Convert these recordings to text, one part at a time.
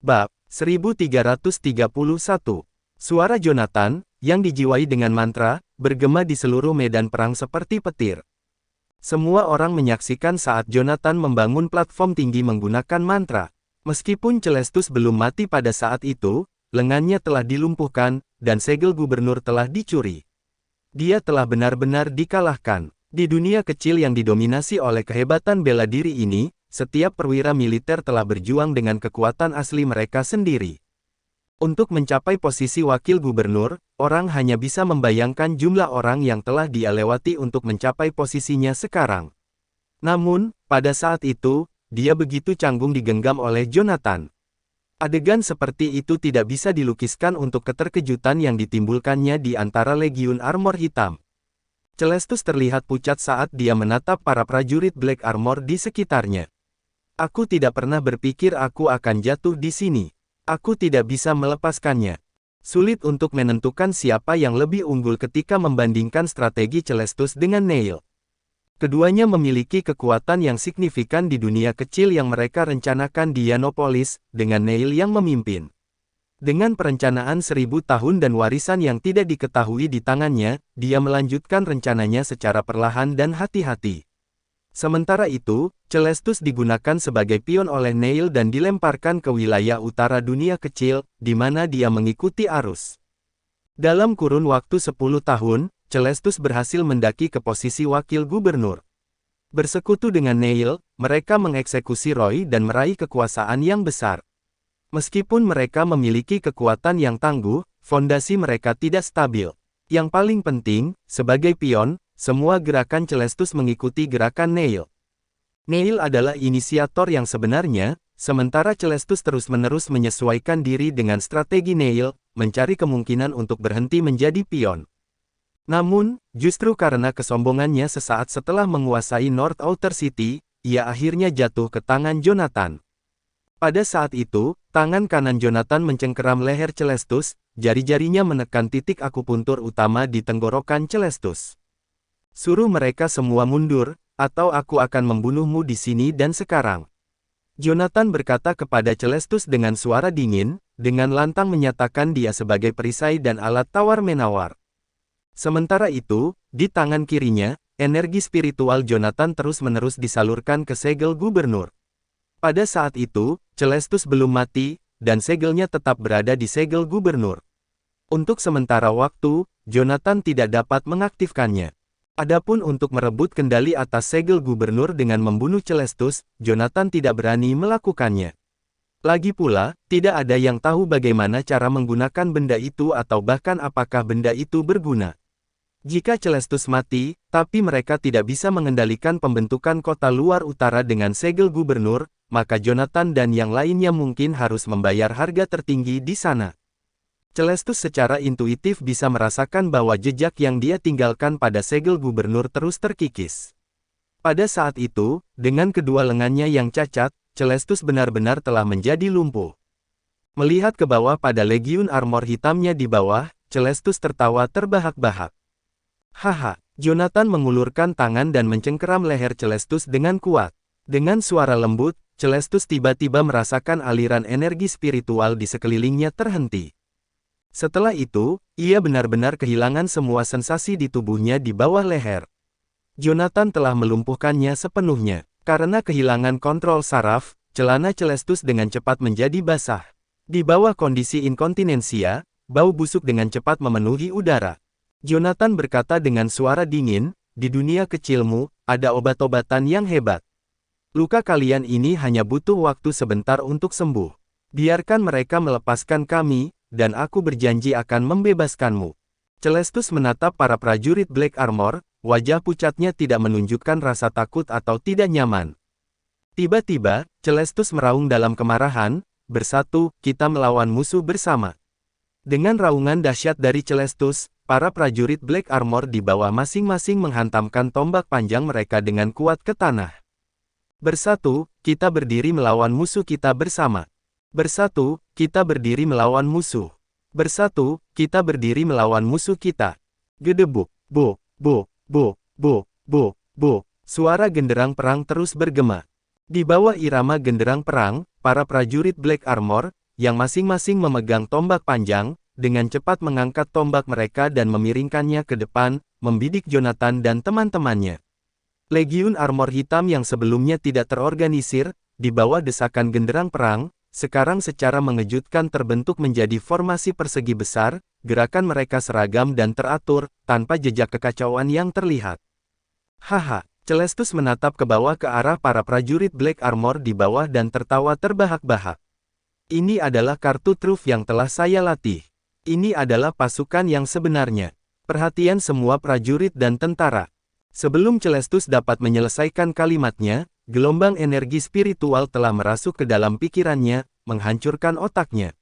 Bab 1331. Suara Jonathan, yang dijiwai dengan mantra, bergema di seluruh medan perang seperti petir. Semua orang menyaksikan saat Jonathan membangun platform tinggi menggunakan mantra. Meskipun Celestus belum mati pada saat itu, lengannya telah dilumpuhkan, dan segel gubernur telah dicuri. Dia telah benar-benar dikalahkan. Di dunia kecil yang didominasi oleh kehebatan bela diri ini, setiap perwira militer telah berjuang dengan kekuatan asli mereka sendiri. Untuk mencapai posisi wakil gubernur, orang hanya bisa membayangkan jumlah orang yang telah dia lewati untuk mencapai posisinya sekarang. Namun, pada saat itu, dia begitu canggung digenggam oleh Jonathan. Adegan seperti itu tidak bisa dilukiskan untuk keterkejutan yang ditimbulkannya di antara Legiun Armor Hitam. Celestus terlihat pucat saat dia menatap para prajurit Black Armor di sekitarnya. Aku tidak pernah berpikir aku akan jatuh di sini. Aku tidak bisa melepaskannya. Sulit untuk menentukan siapa yang lebih unggul ketika membandingkan strategi Celestus dengan Neil. Keduanya memiliki kekuatan yang signifikan di dunia kecil yang mereka rencanakan di Yanopolis, dengan Neil yang memimpin. Dengan perencanaan 1000 tahun dan warisan yang tidak diketahui di tangannya, dia melanjutkan rencananya secara perlahan dan hati-hati. Sementara itu, Celestus digunakan sebagai pion oleh Neil dan dilemparkan ke wilayah utara dunia kecil, di mana dia mengikuti arus. Dalam kurun waktu 10 tahun, Celestus berhasil mendaki ke posisi wakil gubernur. Bersekutu dengan Neil, mereka mengeksekusi Roy dan meraih kekuasaan yang besar. Meskipun mereka memiliki kekuatan yang tangguh, fondasi mereka tidak stabil. Yang paling penting, sebagai pion, semua gerakan Celestus mengikuti gerakan Neil. Neil adalah inisiator yang sebenarnya, sementara Celestus terus-menerus menyesuaikan diri dengan strategi Neil, mencari kemungkinan untuk berhenti menjadi pion. Namun, justru karena kesombongannya sesaat setelah menguasai North Outer City, ia akhirnya jatuh ke tangan Jonathan. Pada saat itu, tangan kanan Jonathan mencengkeram leher Celestus, jari-jarinya menekan titik akupuntur utama di tenggorokan Celestus. Suruh mereka semua mundur, atau aku akan membunuhmu di sini dan sekarang. Jonathan berkata kepada Celestus dengan suara dingin, dengan lantang menyatakan dia sebagai perisai dan alat tawar-menawar. Sementara itu, di tangan kirinya, energi spiritual Jonathan terus-menerus disalurkan ke segel gubernur. Pada saat itu, Celestus belum mati, dan segelnya tetap berada di segel gubernur. Untuk sementara waktu, Jonathan tidak dapat mengaktifkannya. Adapun untuk merebut kendali atas segel gubernur dengan membunuh Celestus, Jonathan tidak berani melakukannya. Lagi pula, tidak ada yang tahu bagaimana cara menggunakan benda itu atau bahkan apakah benda itu berguna. Jika Celestus mati, tapi mereka tidak bisa mengendalikan pembentukan kota luar utara dengan segel gubernur, maka Jonathan dan yang lainnya mungkin harus membayar harga tertinggi di sana. Celestus secara intuitif bisa merasakan bahwa jejak yang dia tinggalkan pada segel gubernur terus terkikis. Pada saat itu, dengan kedua lengannya yang cacat, Celestus benar-benar telah menjadi lumpuh. Melihat ke bawah pada legiun armor hitamnya di bawah, Celestus tertawa terbahak-bahak. Haha, Jonathan mengulurkan tangan dan mencengkeram leher Celestus dengan kuat. Dengan suara lembut, Celestus tiba-tiba merasakan aliran energi spiritual di sekelilingnya terhenti. Setelah itu, ia benar-benar kehilangan semua sensasi di tubuhnya di bawah leher. Jonathan telah melumpuhkannya sepenuhnya. Karena kehilangan kontrol saraf, celana Celestus dengan cepat menjadi basah. Di bawah kondisi inkontinensia, bau busuk dengan cepat memenuhi udara. Jonathan berkata dengan suara dingin, "Di dunia kecilmu, ada obat-obatan yang hebat. Luka kalian ini hanya butuh waktu sebentar untuk sembuh. Biarkan mereka melepaskan kami, dan aku berjanji akan membebaskanmu." Celestus menatap para prajurit Black Armor, wajah pucatnya tidak menunjukkan rasa takut atau tidak nyaman. Tiba-tiba, Celestus meraung dalam kemarahan, "Bersatu, kita melawan musuh bersama." Dengan raungan dahsyat dari Celestus, para prajurit Black Armor di bawah masing-masing menghantamkan tombak panjang mereka dengan kuat ke tanah. "Bersatu, kita berdiri melawan musuh kita bersama. Bersatu, kita berdiri melawan musuh. Bersatu, kita berdiri melawan musuh kita." Gedebuk, bo, bo, bo, bo, bo, bo. Suara genderang perang terus bergema. Di bawah irama genderang perang, para prajurit Black Armor, yang masing-masing memegang tombak panjang, dengan cepat mengangkat tombak mereka dan memiringkannya ke depan, membidik Jonathan dan teman-temannya. Legiun Armor Hitam yang sebelumnya tidak terorganisir, di bawah desakan genderang perang, sekarang secara mengejutkan terbentuk menjadi formasi persegi besar, gerakan mereka seragam dan teratur, tanpa jejak kekacauan yang terlihat. Haha. Celestus menatap ke bawah ke arah para prajurit Black Armor di bawah dan tertawa terbahak-bahak. Ini adalah kartu truf yang telah saya latih. Ini adalah pasukan yang sebenarnya. Perhatian semua prajurit dan tentara. Sebelum Celestus dapat menyelesaikan kalimatnya, gelombang energi spiritual telah merasuk ke dalam pikirannya, menghancurkan otaknya.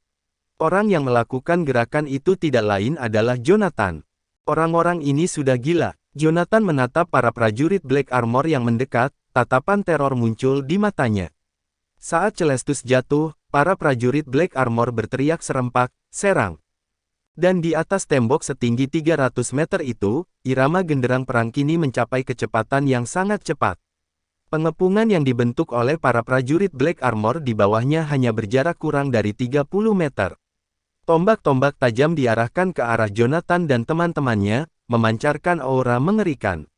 Orang yang melakukan gerakan itu tidak lain adalah Jonathan. Orang-orang ini sudah gila. Jonathan menatap para prajurit Black Armor yang mendekat, tatapan teror muncul di matanya. Saat Celestus jatuh, para prajurit Black Armor berteriak serempak, "Serang!" Dan di atas tembok setinggi 300 meter itu, irama genderang perang kini mencapai kecepatan yang sangat cepat. Pengepungan yang dibentuk oleh para prajurit Black Armor di bawahnya hanya berjarak kurang dari 30 meter. Tombak-tombak tajam diarahkan ke arah Jonathan dan teman-temannya, memancarkan aura mengerikan.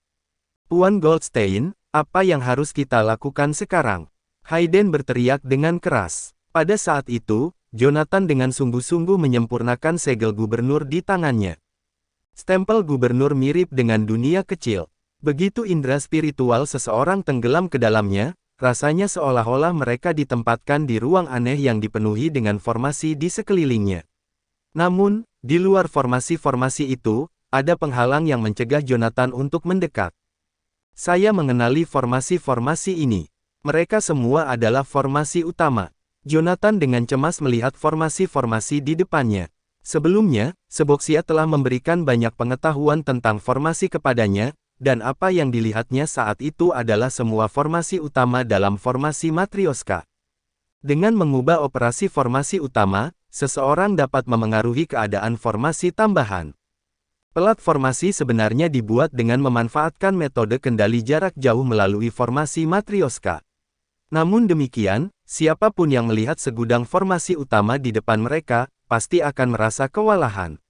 "Tuan Goldstein, apa yang harus kita lakukan sekarang?" Hayden berteriak dengan keras. Pada saat itu, Jonathan dengan sungguh-sungguh menyempurnakan segel gubernur di tangannya. Stempel gubernur mirip dengan dunia kecil. Begitu indera spiritual seseorang tenggelam ke dalamnya, rasanya seolah-olah mereka ditempatkan di ruang aneh yang dipenuhi dengan formasi di sekelilingnya. Namun, di luar formasi-formasi itu, ada penghalang yang mencegah Jonathan untuk mendekat. "Saya mengenali formasi-formasi ini. Mereka semua adalah formasi utama." Jonathan dengan cemas melihat formasi-formasi di depannya. Sebelumnya, Seboxia telah memberikan banyak pengetahuan tentang formasi kepadanya, dan apa yang dilihatnya saat itu adalah semua formasi utama dalam formasi Matryoshka. Dengan mengubah operasi formasi utama, seseorang dapat memengaruhi keadaan formasi tambahan. Pelat formasi sebenarnya dibuat dengan memanfaatkan metode kendali jarak jauh melalui formasi Matryoshka. Namun demikian, siapapun yang melihat segudang formasi utama di depan mereka, pasti akan merasa kewalahan.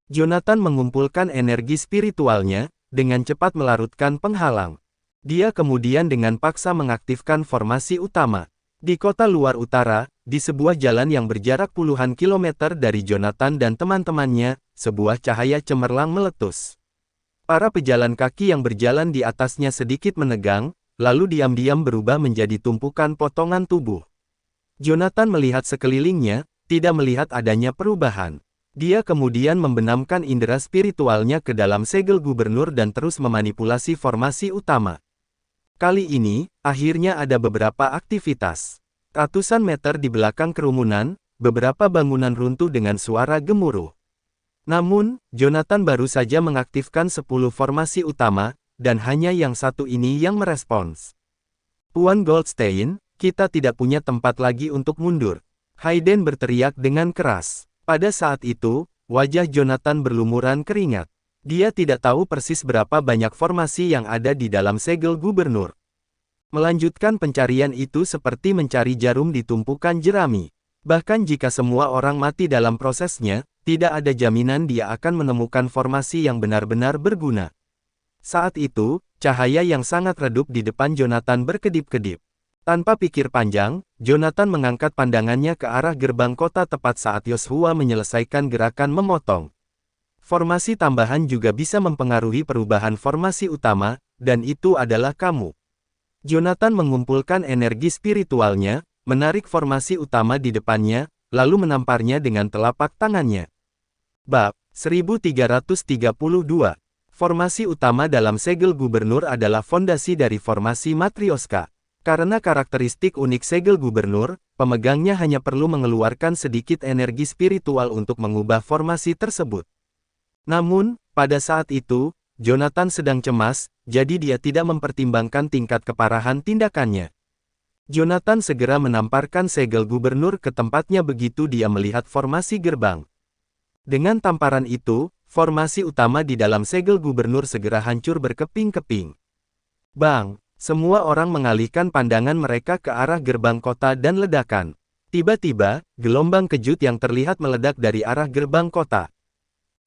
Jonathan mengumpulkan energi spiritualnya, dengan cepat melarutkan penghalang. Dia kemudian dengan paksa mengaktifkan formasi utama. Di kota luar utara, di sebuah jalan yang berjarak puluhan kilometer dari Jonathan dan teman-temannya, sebuah cahaya cemerlang meletus. Para pejalan kaki yang berjalan di atasnya sedikit menegang, lalu diam-diam berubah menjadi tumpukan potongan tubuh. Jonathan melihat sekelilingnya, tidak melihat adanya perubahan. Dia kemudian membenamkan indera spiritualnya ke dalam segel gubernur dan terus memanipulasi formasi utama. Kali ini, akhirnya ada beberapa aktivitas. Ratusan meter di belakang kerumunan, beberapa bangunan runtuh dengan suara gemuruh. Namun, Jonathan baru saja mengaktifkan 10 formasi utama, dan hanya yang satu ini yang merespons. "Tuan Goldstein, kita tidak punya tempat lagi untuk mundur." Hayden berteriak dengan keras. Pada saat itu, wajah Jonathan berlumuran keringat. Dia tidak tahu persis berapa banyak formasi yang ada di dalam segel gubernur. Melanjutkan pencarian itu seperti mencari jarum di tumpukan jerami. Bahkan jika semua orang mati dalam prosesnya, tidak ada jaminan dia akan menemukan formasi yang benar-benar berguna. Saat itu, cahaya yang sangat redup di depan Jonathan berkedip-kedip. Tanpa pikir panjang, Jonathan mengangkat pandangannya ke arah gerbang kota tepat saat Yoshua menyelesaikan gerakan memotong. Formasi tambahan juga bisa mempengaruhi perubahan formasi utama, dan itu adalah kamu. Jonathan mengumpulkan energi spiritualnya, menarik formasi utama di depannya, lalu menamparnya dengan telapak tangannya. Bab 1332. Formasi utama dalam segel gubernur adalah fondasi dari formasi Matryoshka. Karena karakteristik unik segel gubernur, pemegangnya hanya perlu mengeluarkan sedikit energi spiritual untuk mengubah formasi tersebut. Namun, pada saat itu, Jonathan sedang cemas, jadi dia tidak mempertimbangkan tingkat keparahan tindakannya. Jonathan segera menamparkan segel gubernur ke tempatnya begitu dia melihat formasi gerbang. Dengan tamparan itu, formasi utama di dalam segel gubernur segera hancur berkeping-keping. Bang! Semua orang mengalihkan pandangan mereka ke arah gerbang kota dan ledakan. Tiba-tiba, gelombang kejut yang terlihat meledak dari arah gerbang kota.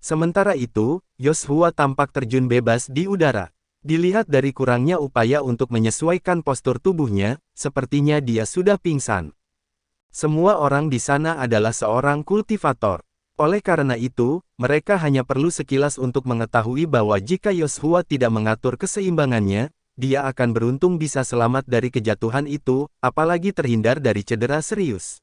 Sementara itu, Yoshua tampak terjun bebas di udara. Dilihat dari kurangnya upaya untuk menyesuaikan postur tubuhnya, sepertinya dia sudah pingsan. Semua orang di sana adalah seorang kultivator. Oleh karena itu, mereka hanya perlu sekilas untuk mengetahui bahwa jika Yoshua tidak mengatur keseimbangannya, dia akan beruntung bisa selamat dari kejatuhan itu, apalagi terhindar dari cedera serius.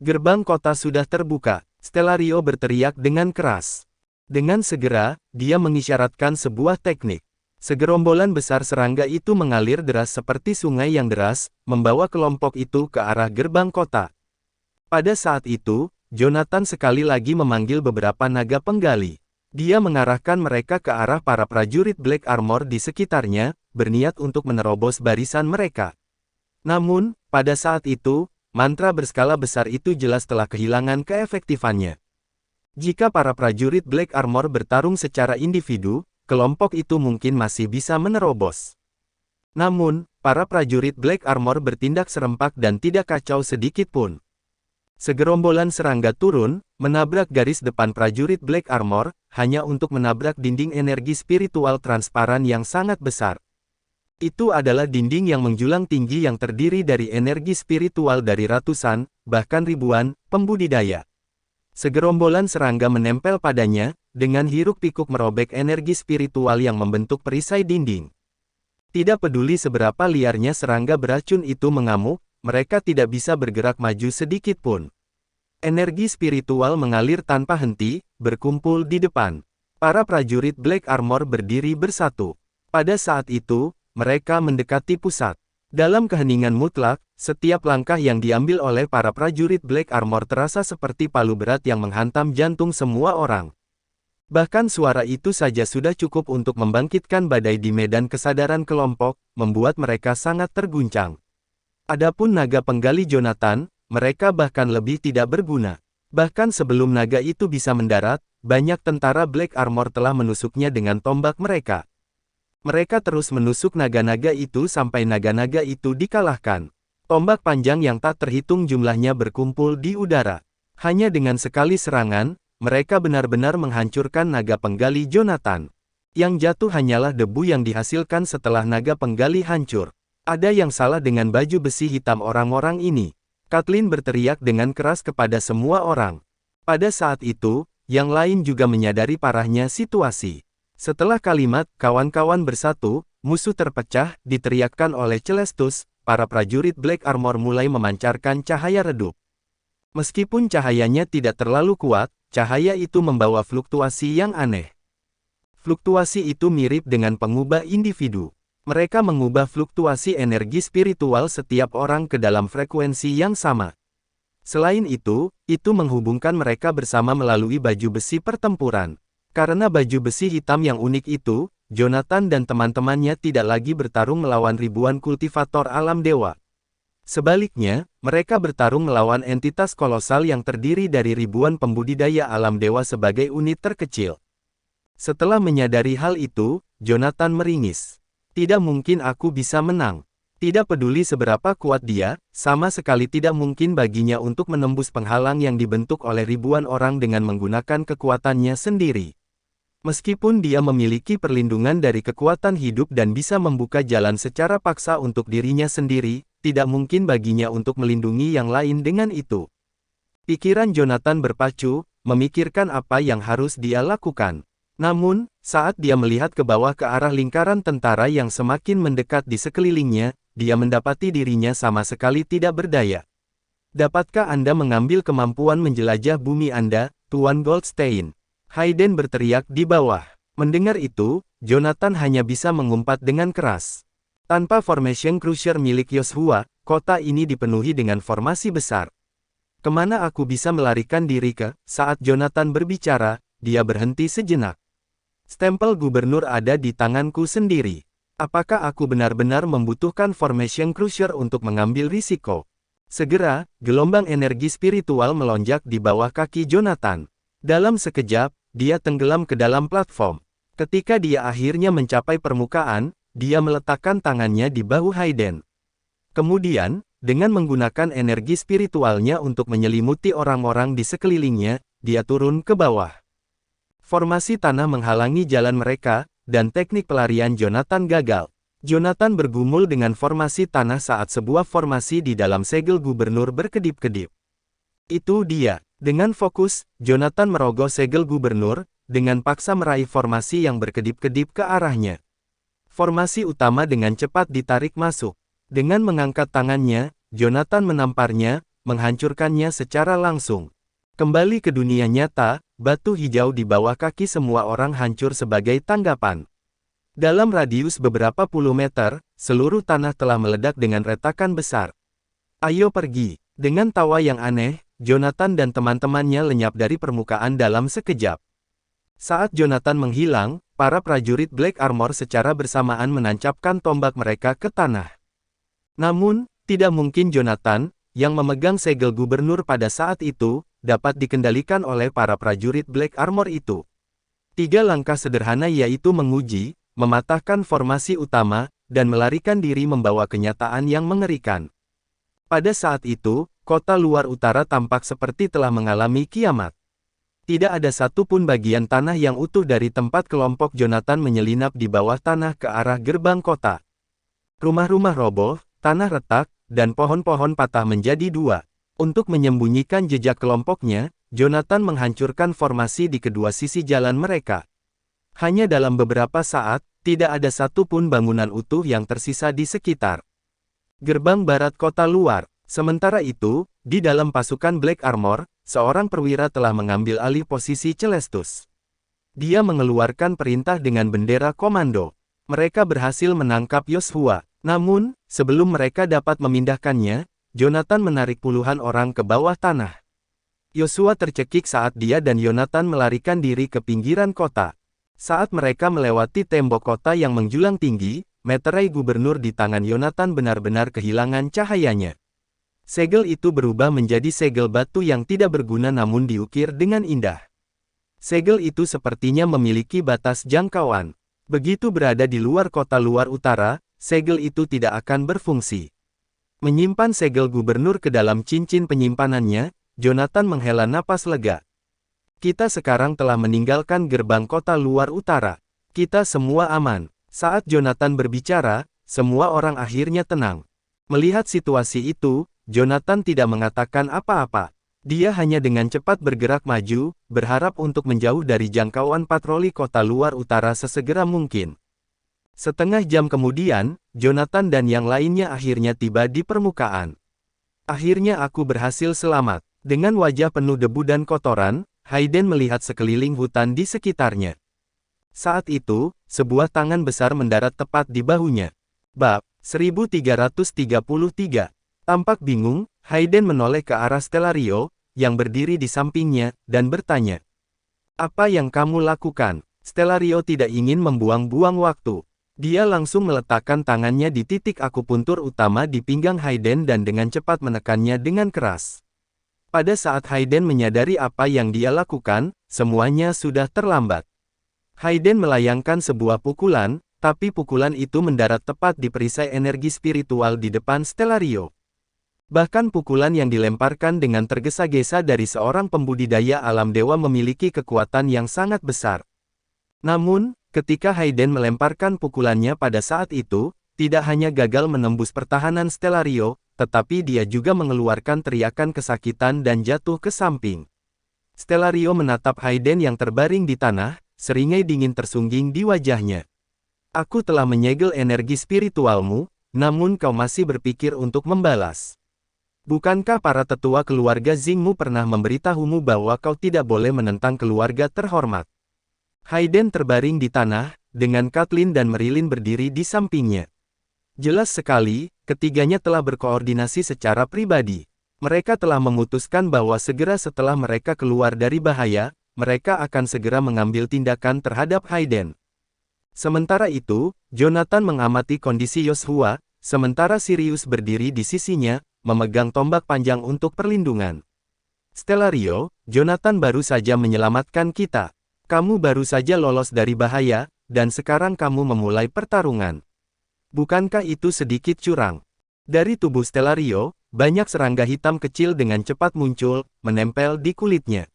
Gerbang kota sudah terbuka, Stellario berteriak dengan keras. Dengan segera, dia mengisyaratkan sebuah teknik. Segerombolan besar serangga itu mengalir deras seperti sungai yang deras, membawa kelompok itu ke arah gerbang kota. Pada saat itu, Jonathan sekali lagi memanggil beberapa naga penggali. Dia mengarahkan mereka ke arah para prajurit Black Armor di sekitarnya, berniat untuk menerobos barisan mereka. Namun, pada saat itu, mantra berskala besar itu jelas telah kehilangan keefektifannya. Jika para prajurit Black Armor bertarung secara individu, kelompok itu mungkin masih bisa menerobos. Namun, para prajurit Black Armor bertindak serempak dan tidak kacau sedikit pun. Segerombolan serangga turun, menabrak garis depan prajurit Black Armor, hanya untuk menabrak dinding energi spiritual transparan yang sangat besar. Itu adalah dinding yang menjulang tinggi yang terdiri dari energi spiritual dari ratusan, bahkan ribuan, pembudidaya. Segerombolan serangga menempel padanya, dengan hiruk-pikuk merobek energi spiritual yang membentuk perisai dinding. Tidak peduli seberapa liarnya serangga beracun itu mengamuk, mereka tidak bisa bergerak maju sedikit pun. Energi spiritual mengalir tanpa henti, berkumpul di depan. Para prajurit Black Armor berdiri bersatu. Pada saat itu, mereka mendekati pusat. Dalam keheningan mutlak, setiap langkah yang diambil oleh para prajurit Black Armor terasa seperti palu berat yang menghantam jantung semua orang. Bahkan suara itu saja sudah cukup untuk membangkitkan badai di medan kesadaran kelompok, membuat mereka sangat terguncang. Adapun naga penggali Jonathan, mereka bahkan lebih tidak berguna. Bahkan sebelum naga itu bisa mendarat, banyak tentara Black Armor telah menusuknya dengan tombak mereka. Mereka terus menusuk naga-naga itu sampai naga-naga itu dikalahkan. Tombak panjang yang tak terhitung jumlahnya berkumpul di udara. Hanya dengan sekali serangan, mereka benar-benar menghancurkan naga penggali Jonathan. Yang jatuh hanyalah debu yang dihasilkan setelah naga penggali hancur. Ada yang salah dengan baju besi hitam orang-orang ini. Kathleen berteriak dengan keras kepada semua orang. Pada saat itu, yang lain juga menyadari parahnya situasi. Setelah kalimat, kawan-kawan bersatu, musuh terpecah, diteriakkan oleh Celestus, para prajurit Black Armor mulai memancarkan cahaya redup. Meskipun cahayanya tidak terlalu kuat, cahaya itu membawa fluktuasi yang aneh. Fluktuasi itu mirip dengan pengubah individu. Mereka mengubah fluktuasi energi spiritual setiap orang ke dalam frekuensi yang sama. Selain itu menghubungkan mereka bersama melalui baju besi pertempuran. Karena baju besi hitam yang unik itu, Jonathan dan teman-temannya tidak lagi bertarung melawan ribuan kultivator alam dewa. Sebaliknya, mereka bertarung melawan entitas kolosal yang terdiri dari ribuan pembudidaya alam dewa sebagai unit terkecil. Setelah menyadari hal itu, Jonathan meringis. Tidak mungkin aku bisa menang. Tidak peduli seberapa kuat dia, sama sekali tidak mungkin baginya untuk menembus penghalang yang dibentuk oleh ribuan orang dengan menggunakan kekuatannya sendiri. Meskipun dia memiliki perlindungan dari kekuatan hidup dan bisa membuka jalan secara paksa untuk dirinya sendiri, tidak mungkin baginya untuk melindungi yang lain dengan itu. Pikiran Jonathan berpacu, memikirkan apa yang harus dia lakukan. Namun, saat dia melihat ke bawah ke arah lingkaran tentara yang semakin mendekat di sekelilingnya, dia mendapati dirinya sama sekali tidak berdaya. Dapatkah Anda mengambil kemampuan menjelajah bumi Anda, Tuan Goldstein? Hayden berteriak di bawah. Mendengar itu, Jonathan hanya bisa mengumpat dengan keras. Tanpa Formation Crusher milik Yoshua, kota ini dipenuhi dengan formasi besar. Kemana aku bisa melarikan diri ke? Saat Jonathan berbicara, dia berhenti sejenak. Stempel gubernur ada di tanganku sendiri. Apakah aku benar-benar membutuhkan Formation Crusher untuk mengambil risiko? Segera, gelombang energi spiritual melonjak di bawah kaki Jonathan. Dalam sekejap, dia tenggelam ke dalam platform. Ketika dia akhirnya mencapai permukaan, dia meletakkan tangannya di bahu Hayden. Kemudian, dengan menggunakan energi spiritualnya untuk menyelimuti orang-orang di sekelilingnya, dia turun ke bawah. Formasi tanah menghalangi jalan mereka, dan teknik pelarian Jonathan gagal. Jonathan bergumul dengan formasi tanah saat sebuah formasi di dalam segel gubernur berkedip-kedip. Itu dia. Dengan fokus, Jonathan merogoh segel gubernur, dengan paksa meraih formasi yang berkedip-kedip ke arahnya. Formasi utama dengan cepat ditarik masuk. Dengan mengangkat tangannya, Jonathan menamparnya, menghancurkannya secara langsung. Kembali ke dunia nyata, batu hijau di bawah kaki semua orang hancur sebagai tanggapan. Dalam radius beberapa puluh meter, seluruh tanah telah meledak dengan retakan besar. Ayo pergi. Dengan tawa yang aneh, Jonathan dan teman-temannya lenyap dari permukaan dalam sekejap. Saat Jonathan menghilang, para prajurit Black Armor secara bersamaan menancapkan tombak mereka ke tanah. Namun, tidak mungkin Jonathan, yang memegang segel gubernur pada saat itu, dapat dikendalikan oleh para prajurit Black Armor itu. 3 langkah sederhana yaitu menguji, mematahkan formasi utama, dan melarikan diri membawa kenyataan yang mengerikan. Pada saat itu, kota luar utara tampak seperti telah mengalami kiamat. Tidak ada satupun bagian tanah yang utuh dari tempat kelompok Jonathan menyelinap di bawah tanah ke arah gerbang kota. Rumah-rumah roboh, tanah retak, dan pohon-pohon patah menjadi 2. Untuk menyembunyikan jejak kelompoknya, Jonathan menghancurkan formasi di kedua sisi jalan mereka. Hanya dalam beberapa saat, tidak ada satupun bangunan utuh yang tersisa di sekitar gerbang barat kota luar. Sementara itu, di dalam pasukan Black Armor, seorang perwira telah mengambil alih posisi Celestus. Dia mengeluarkan perintah dengan bendera komando. Mereka berhasil menangkap Yoshua. Namun, sebelum mereka dapat memindahkannya, Jonathan menarik puluhan orang ke bawah tanah. Yoshua tercekik saat dia dan Jonathan melarikan diri ke pinggiran kota. Saat mereka melewati tembok kota yang menjulang tinggi, meterai gubernur di tangan Jonathan benar-benar kehilangan cahayanya. Segel itu berubah menjadi segel batu yang tidak berguna namun diukir dengan indah. Segel itu sepertinya memiliki batas jangkauan. Begitu berada di luar kota luar utara, segel itu tidak akan berfungsi. Menyimpan segel gubernur ke dalam cincin penyimpanannya, Jonathan menghela napas lega. Kita sekarang telah meninggalkan gerbang kota luar utara. Kita semua aman. Saat Jonathan berbicara, semua orang akhirnya tenang. Melihat situasi itu, Jonathan tidak mengatakan apa-apa. Dia hanya dengan cepat bergerak maju, berharap untuk menjauh dari jangkauan patroli kota luar utara sesegera mungkin. Setengah jam kemudian, Jonathan dan yang lainnya akhirnya tiba di permukaan. Akhirnya aku berhasil selamat. Dengan wajah penuh debu dan kotoran, Hayden melihat sekeliling hutan di sekitarnya. Saat itu, sebuah tangan besar mendarat tepat di bahunya. Bab 1333. Tampak bingung, Hayden menoleh ke arah Stellario, yang berdiri di sampingnya, dan bertanya. Apa yang kamu lakukan? Stellario tidak ingin membuang-buang waktu. Dia langsung meletakkan tangannya di titik akupuntur utama di pinggang Hayden dan dengan cepat menekannya dengan keras. Pada saat Hayden menyadari apa yang dia lakukan, semuanya sudah terlambat. Hayden melayangkan sebuah pukulan, tapi pukulan itu mendarat tepat di perisai energi spiritual di depan Stellario. Bahkan pukulan yang dilemparkan dengan tergesa-gesa dari seorang pembudidaya alam dewa memiliki kekuatan yang sangat besar. Namun, ketika Hayden melemparkan pukulannya pada saat itu, tidak hanya gagal menembus pertahanan Stellario, tetapi dia juga mengeluarkan teriakan kesakitan dan jatuh ke samping. Stellario menatap Hayden yang terbaring di tanah, seringai dingin tersungging di wajahnya. Aku telah menyegel energi spiritualmu, namun kau masih berpikir untuk membalas. Bukankah para tetua keluarga Xingmu pernah memberitahumu bahwa kau tidak boleh menentang keluarga terhormat? Hayden terbaring di tanah, dengan Kathleen dan Marilyn berdiri di sampingnya. Jelas sekali, ketiganya telah berkoordinasi secara pribadi. Mereka telah memutuskan bahwa segera setelah mereka keluar dari bahaya, mereka akan segera mengambil tindakan terhadap Hayden. Sementara itu, Jonathan mengamati kondisi Yoshua, sementara Sirius berdiri di sisinya, memegang tombak panjang untuk perlindungan. Stellario, Jonathan baru saja menyelamatkan kita. Kamu baru saja lolos dari bahaya, dan sekarang kamu memulai pertarungan. Bukankah itu sedikit curang? Dari tubuh Stellario, banyak serangga hitam kecil dengan cepat muncul, menempel di kulitnya.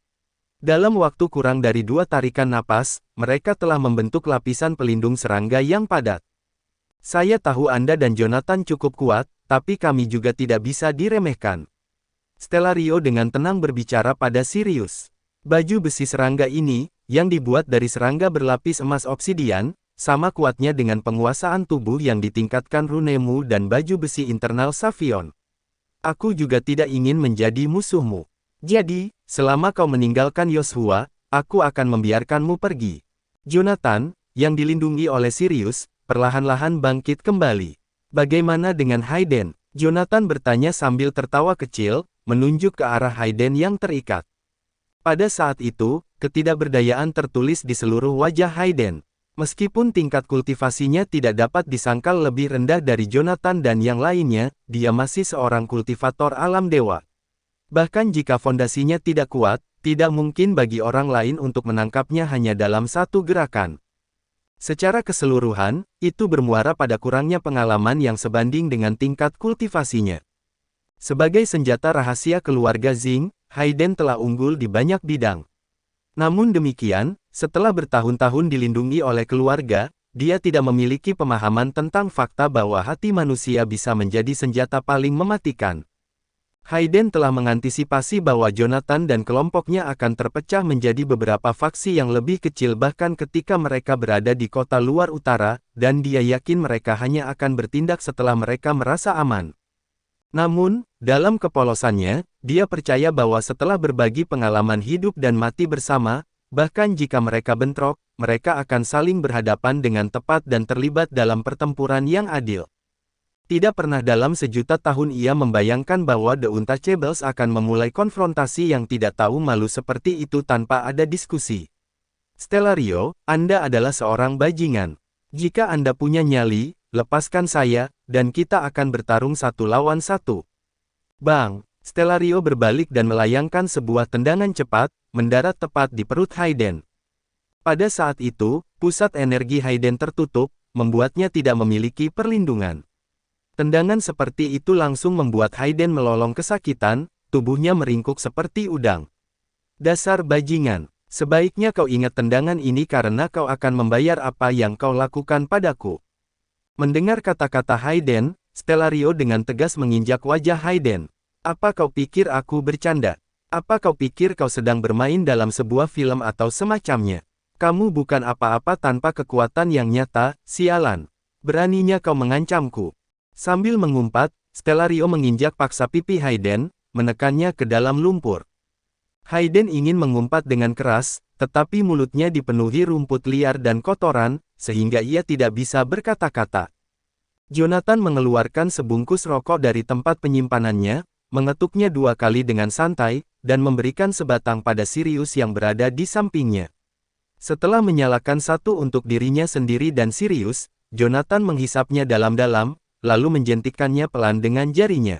Dalam waktu kurang dari 2 tarikan napas, mereka telah membentuk lapisan pelindung serangga yang padat. Saya tahu Anda dan Jonathan cukup kuat, tapi kami juga tidak bisa diremehkan. Stellario dengan tenang berbicara pada Sirius. Baju besi serangga ini, yang dibuat dari serangga berlapis emas obsidian, sama kuatnya dengan penguasaan tubuh yang ditingkatkan runemu dan baju besi internal Savion. Aku juga tidak ingin menjadi musuhmu. Jadi, selama kau meninggalkan Yoshua, aku akan membiarkanmu pergi. Jonathan, yang dilindungi oleh Sirius, perlahan-lahan bangkit kembali. Bagaimana dengan Hayden? Jonathan bertanya sambil tertawa kecil, menunjuk ke arah Hayden yang terikat. Pada saat itu, ketidakberdayaan tertulis di seluruh wajah Hayden. Meskipun tingkat kultivasinya tidak dapat disangkal lebih rendah dari Jonathan dan yang lainnya, dia masih seorang kultivator alam dewa. Bahkan jika fondasinya tidak kuat, tidak mungkin bagi orang lain untuk menangkapnya hanya dalam satu gerakan. Secara keseluruhan, itu bermuara pada kurangnya pengalaman yang sebanding dengan tingkat kultivasinya. Sebagai senjata rahasia keluarga Zing, Hayden telah unggul di banyak bidang. Namun demikian, setelah bertahun-tahun dilindungi oleh keluarga, dia tidak memiliki pemahaman tentang fakta bahwa hati manusia bisa menjadi senjata paling mematikan. Hayden telah mengantisipasi bahwa Jonathan dan kelompoknya akan terpecah menjadi beberapa faksi yang lebih kecil bahkan ketika mereka berada di kota luar utara, dan dia yakin mereka hanya akan bertindak setelah mereka merasa aman. Namun, dalam kepolosannya, dia percaya bahwa setelah berbagi pengalaman hidup dan mati bersama, bahkan jika mereka bentrok, mereka akan saling berhadapan dengan tepat dan terlibat dalam pertempuran yang adil. Tidak pernah dalam sejuta tahun ia membayangkan bahwa The Untouchables akan memulai konfrontasi yang tidak tahu malu seperti itu tanpa ada diskusi. Stellario, Anda adalah seorang bajingan. Jika Anda punya nyali, lepaskan saya, dan kita akan bertarung 1 lawan 1. Bang! Stellario berbalik dan melayangkan sebuah tendangan cepat, mendarat tepat di perut Hayden. Pada saat itu, pusat energi Hayden tertutup, membuatnya tidak memiliki perlindungan. Tendangan seperti itu langsung membuat Hayden melolong kesakitan, tubuhnya meringkuk seperti udang. Dasar bajingan! Sebaiknya kau ingat tendangan ini karena kau akan membayar apa yang kau lakukan padaku. Mendengar kata-kata Hayden, Stellario dengan tegas menginjak wajah Hayden. Apa kau pikir aku bercanda? Apa kau pikir kau sedang bermain dalam sebuah film atau semacamnya? Kamu bukan apa-apa tanpa kekuatan yang nyata, sialan. Beraninya kau mengancamku. Sambil mengumpat, Stellario menginjak paksa pipi Hayden, menekannya ke dalam lumpur. Hayden ingin mengumpat dengan keras, tetapi mulutnya dipenuhi rumput liar dan kotoran, sehingga ia tidak bisa berkata-kata. Jonathan mengeluarkan sebungkus rokok dari tempat penyimpanannya, mengetuknya 2 kali dengan santai, dan memberikan sebatang pada Sirius yang berada di sampingnya. Setelah menyalakan satu untuk dirinya sendiri dan Sirius, Jonathan menghisapnya dalam-dalam, lalu menjentikkannya pelan dengan jarinya.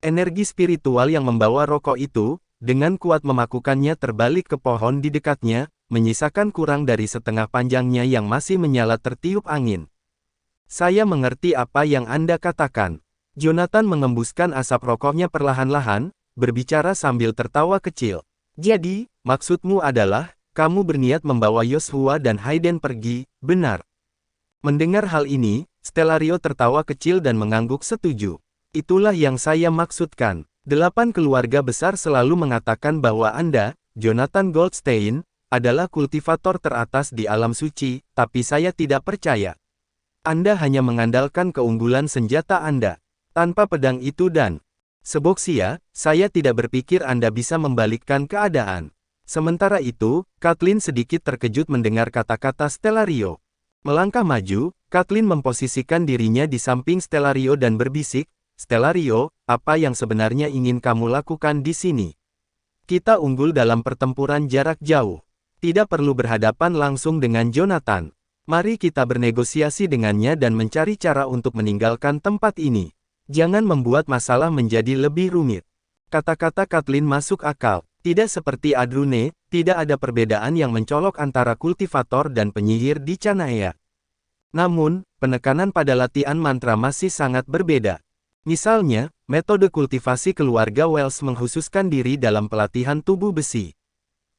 Energi spiritual yang membawa rokok itu, dengan kuat memakukannya terbalik ke pohon di dekatnya, menyisakan kurang dari setengah panjangnya yang masih menyala tertiup angin. Saya mengerti apa yang Anda katakan. Jonathan mengembuskan asap rokoknya perlahan-lahan, berbicara sambil tertawa kecil. Jadi, maksudmu adalah, kamu berniat membawa Yoshua dan Hayden pergi, benar? Mendengar hal ini, Stellario tertawa kecil dan mengangguk setuju. Itulah yang saya maksudkan. 8 keluarga besar selalu mengatakan bahwa Anda, Jonathan Goldstein, adalah kultivator teratas di alam suci, tapi saya tidak percaya. Anda hanya mengandalkan keunggulan senjata Anda. Tanpa pedang itu dan seboksia, saya tidak berpikir Anda bisa membalikkan keadaan. Sementara itu, Kathleen sedikit terkejut mendengar kata-kata Stellario. Melangkah maju, Kathleen memposisikan dirinya di samping Stellario dan berbisik, Stellario, apa yang sebenarnya ingin kamu lakukan di sini? Kita unggul dalam pertempuran jarak jauh. Tidak perlu berhadapan langsung dengan Jonathan. Mari kita bernegosiasi dengannya dan mencari cara untuk meninggalkan tempat ini. Jangan membuat masalah menjadi lebih rumit. Kata-kata Kathleen masuk akal. Tidak seperti Adrune, tidak ada perbedaan yang mencolok antara kultivator dan penyihir di Canaea. Namun, penekanan pada latihan mantra masih sangat berbeda. Misalnya, metode kultivasi keluarga Wells mengkhususkan diri dalam pelatihan tubuh besi.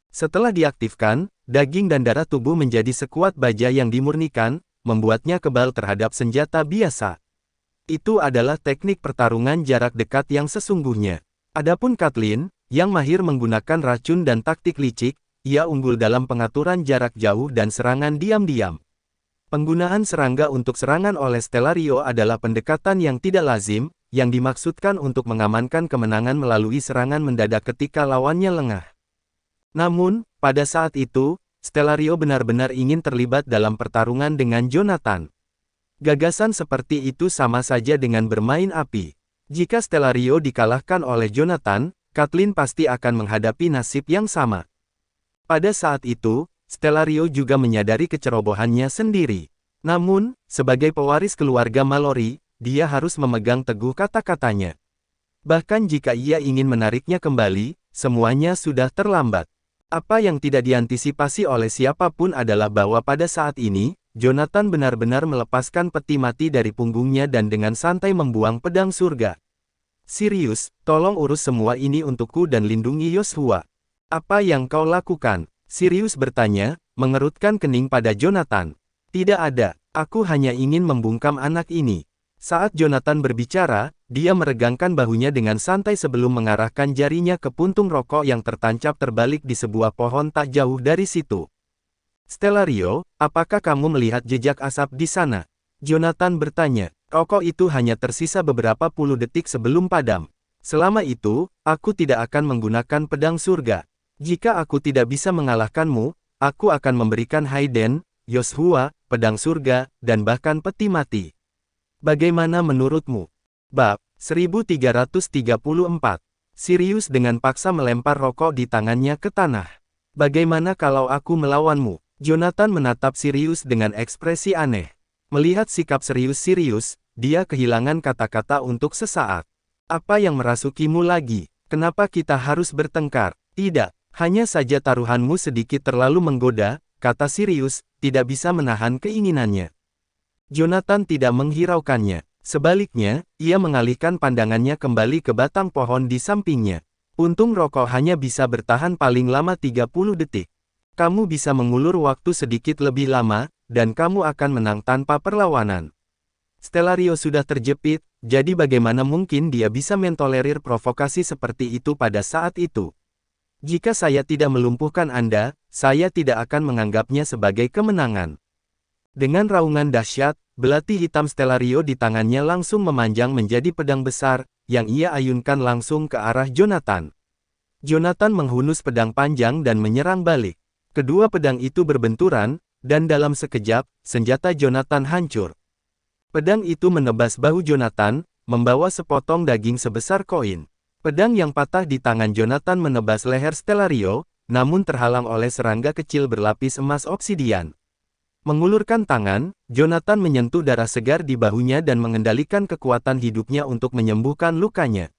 Setelah diaktifkan, daging dan darah tubuh menjadi sekuat baja yang dimurnikan, membuatnya kebal terhadap senjata biasa. Itu adalah teknik pertarungan jarak dekat yang sesungguhnya. Adapun Kathleen, yang mahir menggunakan racun dan taktik licik, ia unggul dalam pengaturan jarak jauh dan serangan diam-diam. Penggunaan serangga untuk serangan oleh Stellario adalah pendekatan yang tidak lazim, yang dimaksudkan untuk mengamankan kemenangan melalui serangan mendadak ketika lawannya lengah. Namun, pada saat itu, Stellario benar-benar ingin terlibat dalam pertarungan dengan Jonathan. Gagasan seperti itu sama saja dengan bermain api. Jika Stellario dikalahkan oleh Jonathan, Kathleen pasti akan menghadapi nasib yang sama. Pada saat itu, Stellario juga menyadari kecerobohannya sendiri. Namun, sebagai pewaris keluarga Mallory, dia harus memegang teguh kata-katanya. Bahkan jika ia ingin menariknya kembali, semuanya sudah terlambat. Apa yang tidak diantisipasi oleh siapapun adalah bahwa pada saat ini, Jonathan benar-benar melepaskan peti mati dari punggungnya dan dengan santai membuang pedang surga. Sirius, tolong urus semua ini untukku dan lindungi Yoshua. Apa yang kau lakukan? Sirius bertanya, mengerutkan kening pada Jonathan. Tidak ada, aku hanya ingin membungkam anak ini. Saat Jonathan berbicara, dia meregangkan bahunya dengan santai sebelum mengarahkan jarinya ke puntung rokok yang tertancap terbalik di sebuah pohon tak jauh dari situ. Stellario, apakah kamu melihat jejak asap di sana? Jonathan bertanya. Rokok itu hanya tersisa beberapa puluh detik sebelum padam. Selama itu, aku tidak akan menggunakan pedang surga. Jika aku tidak bisa mengalahkanmu, aku akan memberikan Hayden, Yoshua, pedang surga, dan bahkan peti mati. Bagaimana menurutmu? Bab 1334. Sirius dengan paksa melempar rokok di tangannya ke tanah. Bagaimana kalau aku melawanmu? Jonathan menatap Sirius dengan ekspresi aneh. Melihat sikap serius Sirius, dia kehilangan kata-kata untuk sesaat. Apa yang merasukimu lagi? Kenapa kita harus bertengkar? Tidak. Hanya saja taruhanmu sedikit terlalu menggoda, kata Sirius, tidak bisa menahan keinginannya. Jonathan tidak menghiraukannya. Sebaliknya, ia mengalihkan pandangannya kembali ke batang pohon di sampingnya. Puntung rokok hanya bisa bertahan paling lama 30 detik. Kamu bisa mengulur waktu sedikit lebih lama, dan kamu akan menang tanpa perlawanan. Stellario sudah terjepit, jadi bagaimana mungkin dia bisa mentolerir provokasi seperti itu pada saat itu? Jika saya tidak melumpuhkan Anda, saya tidak akan menganggapnya sebagai kemenangan. Dengan raungan dahsyat, belati hitam Stellario di tangannya langsung memanjang menjadi pedang besar, yang ia ayunkan langsung ke arah Jonathan. Jonathan menghunus pedang panjang dan menyerang balik. Kedua pedang itu berbenturan, dan dalam sekejap, senjata Jonathan hancur. Pedang itu menebas bahu Jonathan, membawa sepotong daging sebesar koin. Pedang yang patah di tangan Jonathan menebas leher Stellario, namun terhalang oleh serangga kecil berlapis emas obsidian. Mengulurkan tangan, Jonathan menyentuh darah segar di bahunya dan mengendalikan kekuatan hidupnya untuk menyembuhkan lukanya.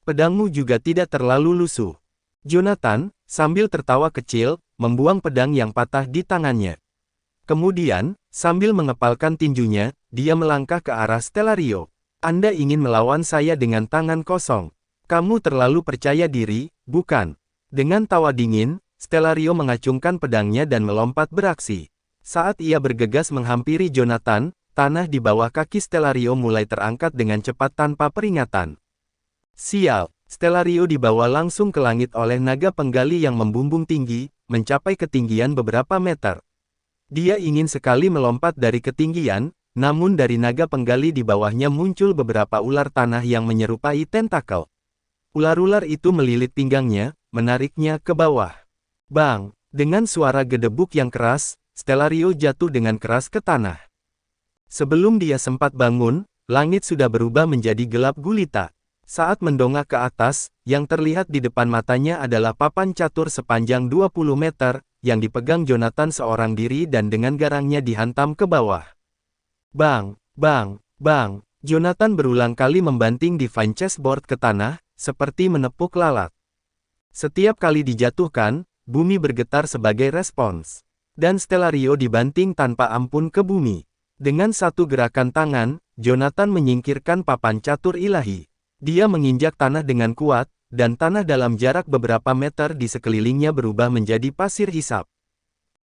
Pedangmu juga tidak terlalu lusuh. Jonathan, sambil tertawa kecil, membuang pedang yang patah di tangannya. Kemudian, sambil mengepalkan tinjunya, dia melangkah ke arah Stellario. Anda ingin melawan saya dengan tangan kosong. Kamu terlalu percaya diri, bukan? Dengan tawa dingin, Stellario mengacungkan pedangnya dan melompat beraksi. Saat ia bergegas menghampiri Jonathan, tanah di bawah kaki Stellario mulai terangkat dengan cepat tanpa peringatan. Sial, Stellario dibawa langsung ke langit oleh naga penggali yang membumbung tinggi, mencapai ketinggian beberapa meter. Dia ingin sekali melompat dari ketinggian, namun dari naga penggali di bawahnya muncul beberapa ular tanah yang menyerupai tentakel. Ular-ular itu melilit pinggangnya, menariknya ke bawah. Bang! Dengan suara gedebuk yang keras, Stellario jatuh dengan keras ke tanah. Sebelum dia sempat bangun, langit sudah berubah menjadi gelap gulita. Saat mendongak ke atas, yang terlihat di depan matanya adalah papan catur sepanjang 20 meter, yang dipegang Jonathan seorang diri dan dengan garangnya dihantam ke bawah. Bang! Bang! Bang! Jonathan berulang kali membanting divine chessboard ke tanah, seperti menepuk lalat. Setiap kali dijatuhkan, bumi bergetar sebagai respons. Dan Stellario dibanting tanpa ampun ke bumi. Dengan satu gerakan tangan, Jonathan menyingkirkan papan catur ilahi. Dia menginjak tanah dengan kuat, dan tanah dalam jarak beberapa meter di sekelilingnya berubah menjadi pasir hisap.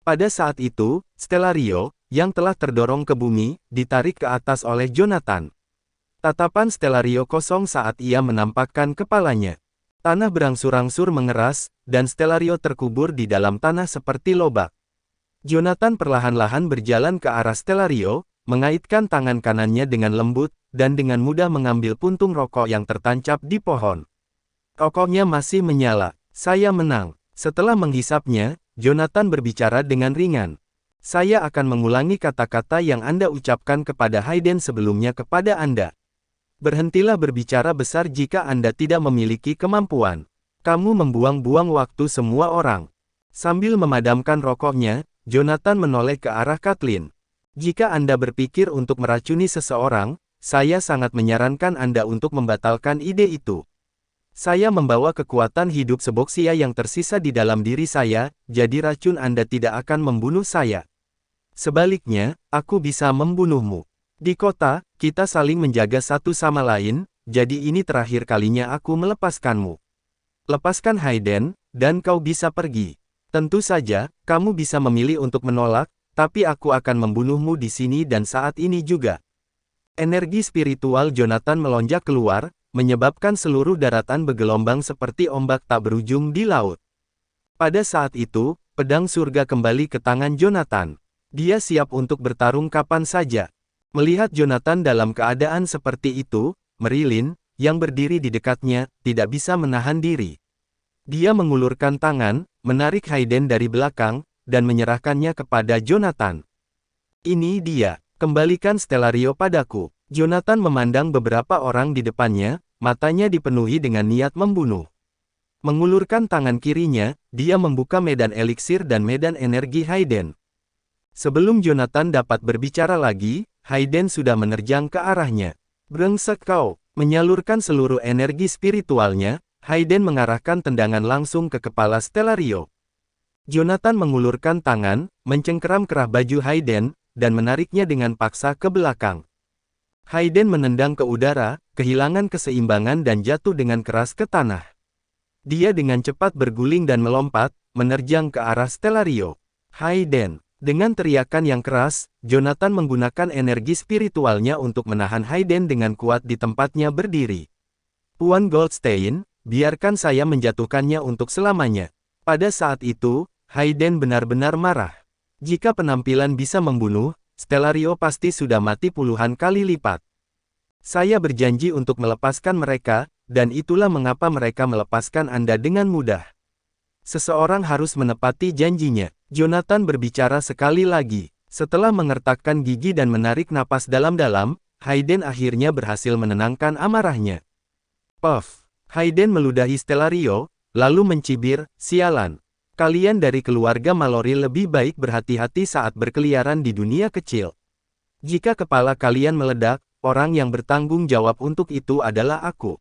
Pada saat itu, Stellario, yang telah terdorong ke bumi, ditarik ke atas oleh Jonathan. Tatapan Stellario kosong saat ia menampakkan kepalanya. Tanah berangsur-angsur mengeras, dan Stellario terkubur di dalam tanah seperti lobak. Jonathan perlahan-lahan berjalan ke arah Stellario, mengaitkan tangan kanannya dengan lembut, dan dengan mudah mengambil puntung rokok yang tertancap di pohon. Rokoknya masih menyala. Saya menang. Setelah menghisapnya, Jonathan berbicara dengan ringan. Saya akan mengulangi kata-kata yang Anda ucapkan kepada Hayden sebelumnya kepada Anda. Berhentilah berbicara besar jika Anda tidak memiliki kemampuan. Kamu membuang-buang waktu semua orang. Sambil memadamkan rokoknya, Jonathan menoleh ke arah Kathleen. Jika Anda berpikir untuk meracuni seseorang, saya sangat menyarankan Anda untuk membatalkan ide itu. Saya membawa kekuatan hidup seboksia yang tersisa di dalam diri saya, jadi racun Anda tidak akan membunuh saya. Sebaliknya, aku bisa membunuhmu. Di kota, kita saling menjaga satu sama lain, jadi ini terakhir kalinya aku melepaskanmu. Lepaskan Hayden, dan kau bisa pergi. Tentu saja, kamu bisa memilih untuk menolak, tapi aku akan membunuhmu di sini dan saat ini juga. Energi spiritual Jonathan melonjak keluar, menyebabkan seluruh daratan bergelombang seperti ombak tak berujung di laut. Pada saat itu, pedang surga kembali ke tangan Jonathan. Dia siap untuk bertarung kapan saja. Melihat Jonathan dalam keadaan seperti itu, Marilyn, yang berdiri di dekatnya, tidak bisa menahan diri. Dia mengulurkan tangan, menarik Hayden dari belakang, dan menyerahkannya kepada Jonathan. Ini dia, kembalikan Stellario padaku. Jonathan memandang beberapa orang di depannya, matanya dipenuhi dengan niat membunuh. Mengulurkan tangan kirinya, dia membuka medan eliksir dan medan energi Hayden. Sebelum Jonathan dapat berbicara lagi, Hayden sudah menerjang ke arahnya. Brengsek kau! Menyalurkan seluruh energi spiritualnya, Hayden mengarahkan tendangan langsung ke kepala Stellario. Jonathan mengulurkan tangan, mencengkeram kerah baju Hayden, dan menariknya dengan paksa ke belakang. Hayden menendang ke udara, kehilangan keseimbangan dan jatuh dengan keras ke tanah. Dia dengan cepat berguling dan melompat, menerjang ke arah Stellario. Hayden! Dengan teriakan yang keras, Jonathan menggunakan energi spiritualnya untuk menahan Hayden dengan kuat di tempatnya berdiri. Tuan Goldstein, biarkan saya menjatuhkannya untuk selamanya. Pada saat itu, Hayden benar-benar marah. Jika penampilan bisa membunuh, Stellario pasti sudah mati puluhan kali lipat. Saya berjanji untuk melepaskan mereka, dan itulah mengapa mereka melepaskan Anda dengan mudah. Seseorang harus menepati janjinya. Jonathan berbicara sekali lagi. Setelah mengertakkan gigi dan menarik napas dalam-dalam, Hayden akhirnya berhasil menenangkan amarahnya. Puff! Hayden meludahi Stellario, lalu mencibir, sialan. Kalian dari keluarga Mallory lebih baik berhati-hati saat berkeliaran di dunia kecil. Jika kepala kalian meledak, orang yang bertanggung jawab untuk itu adalah aku.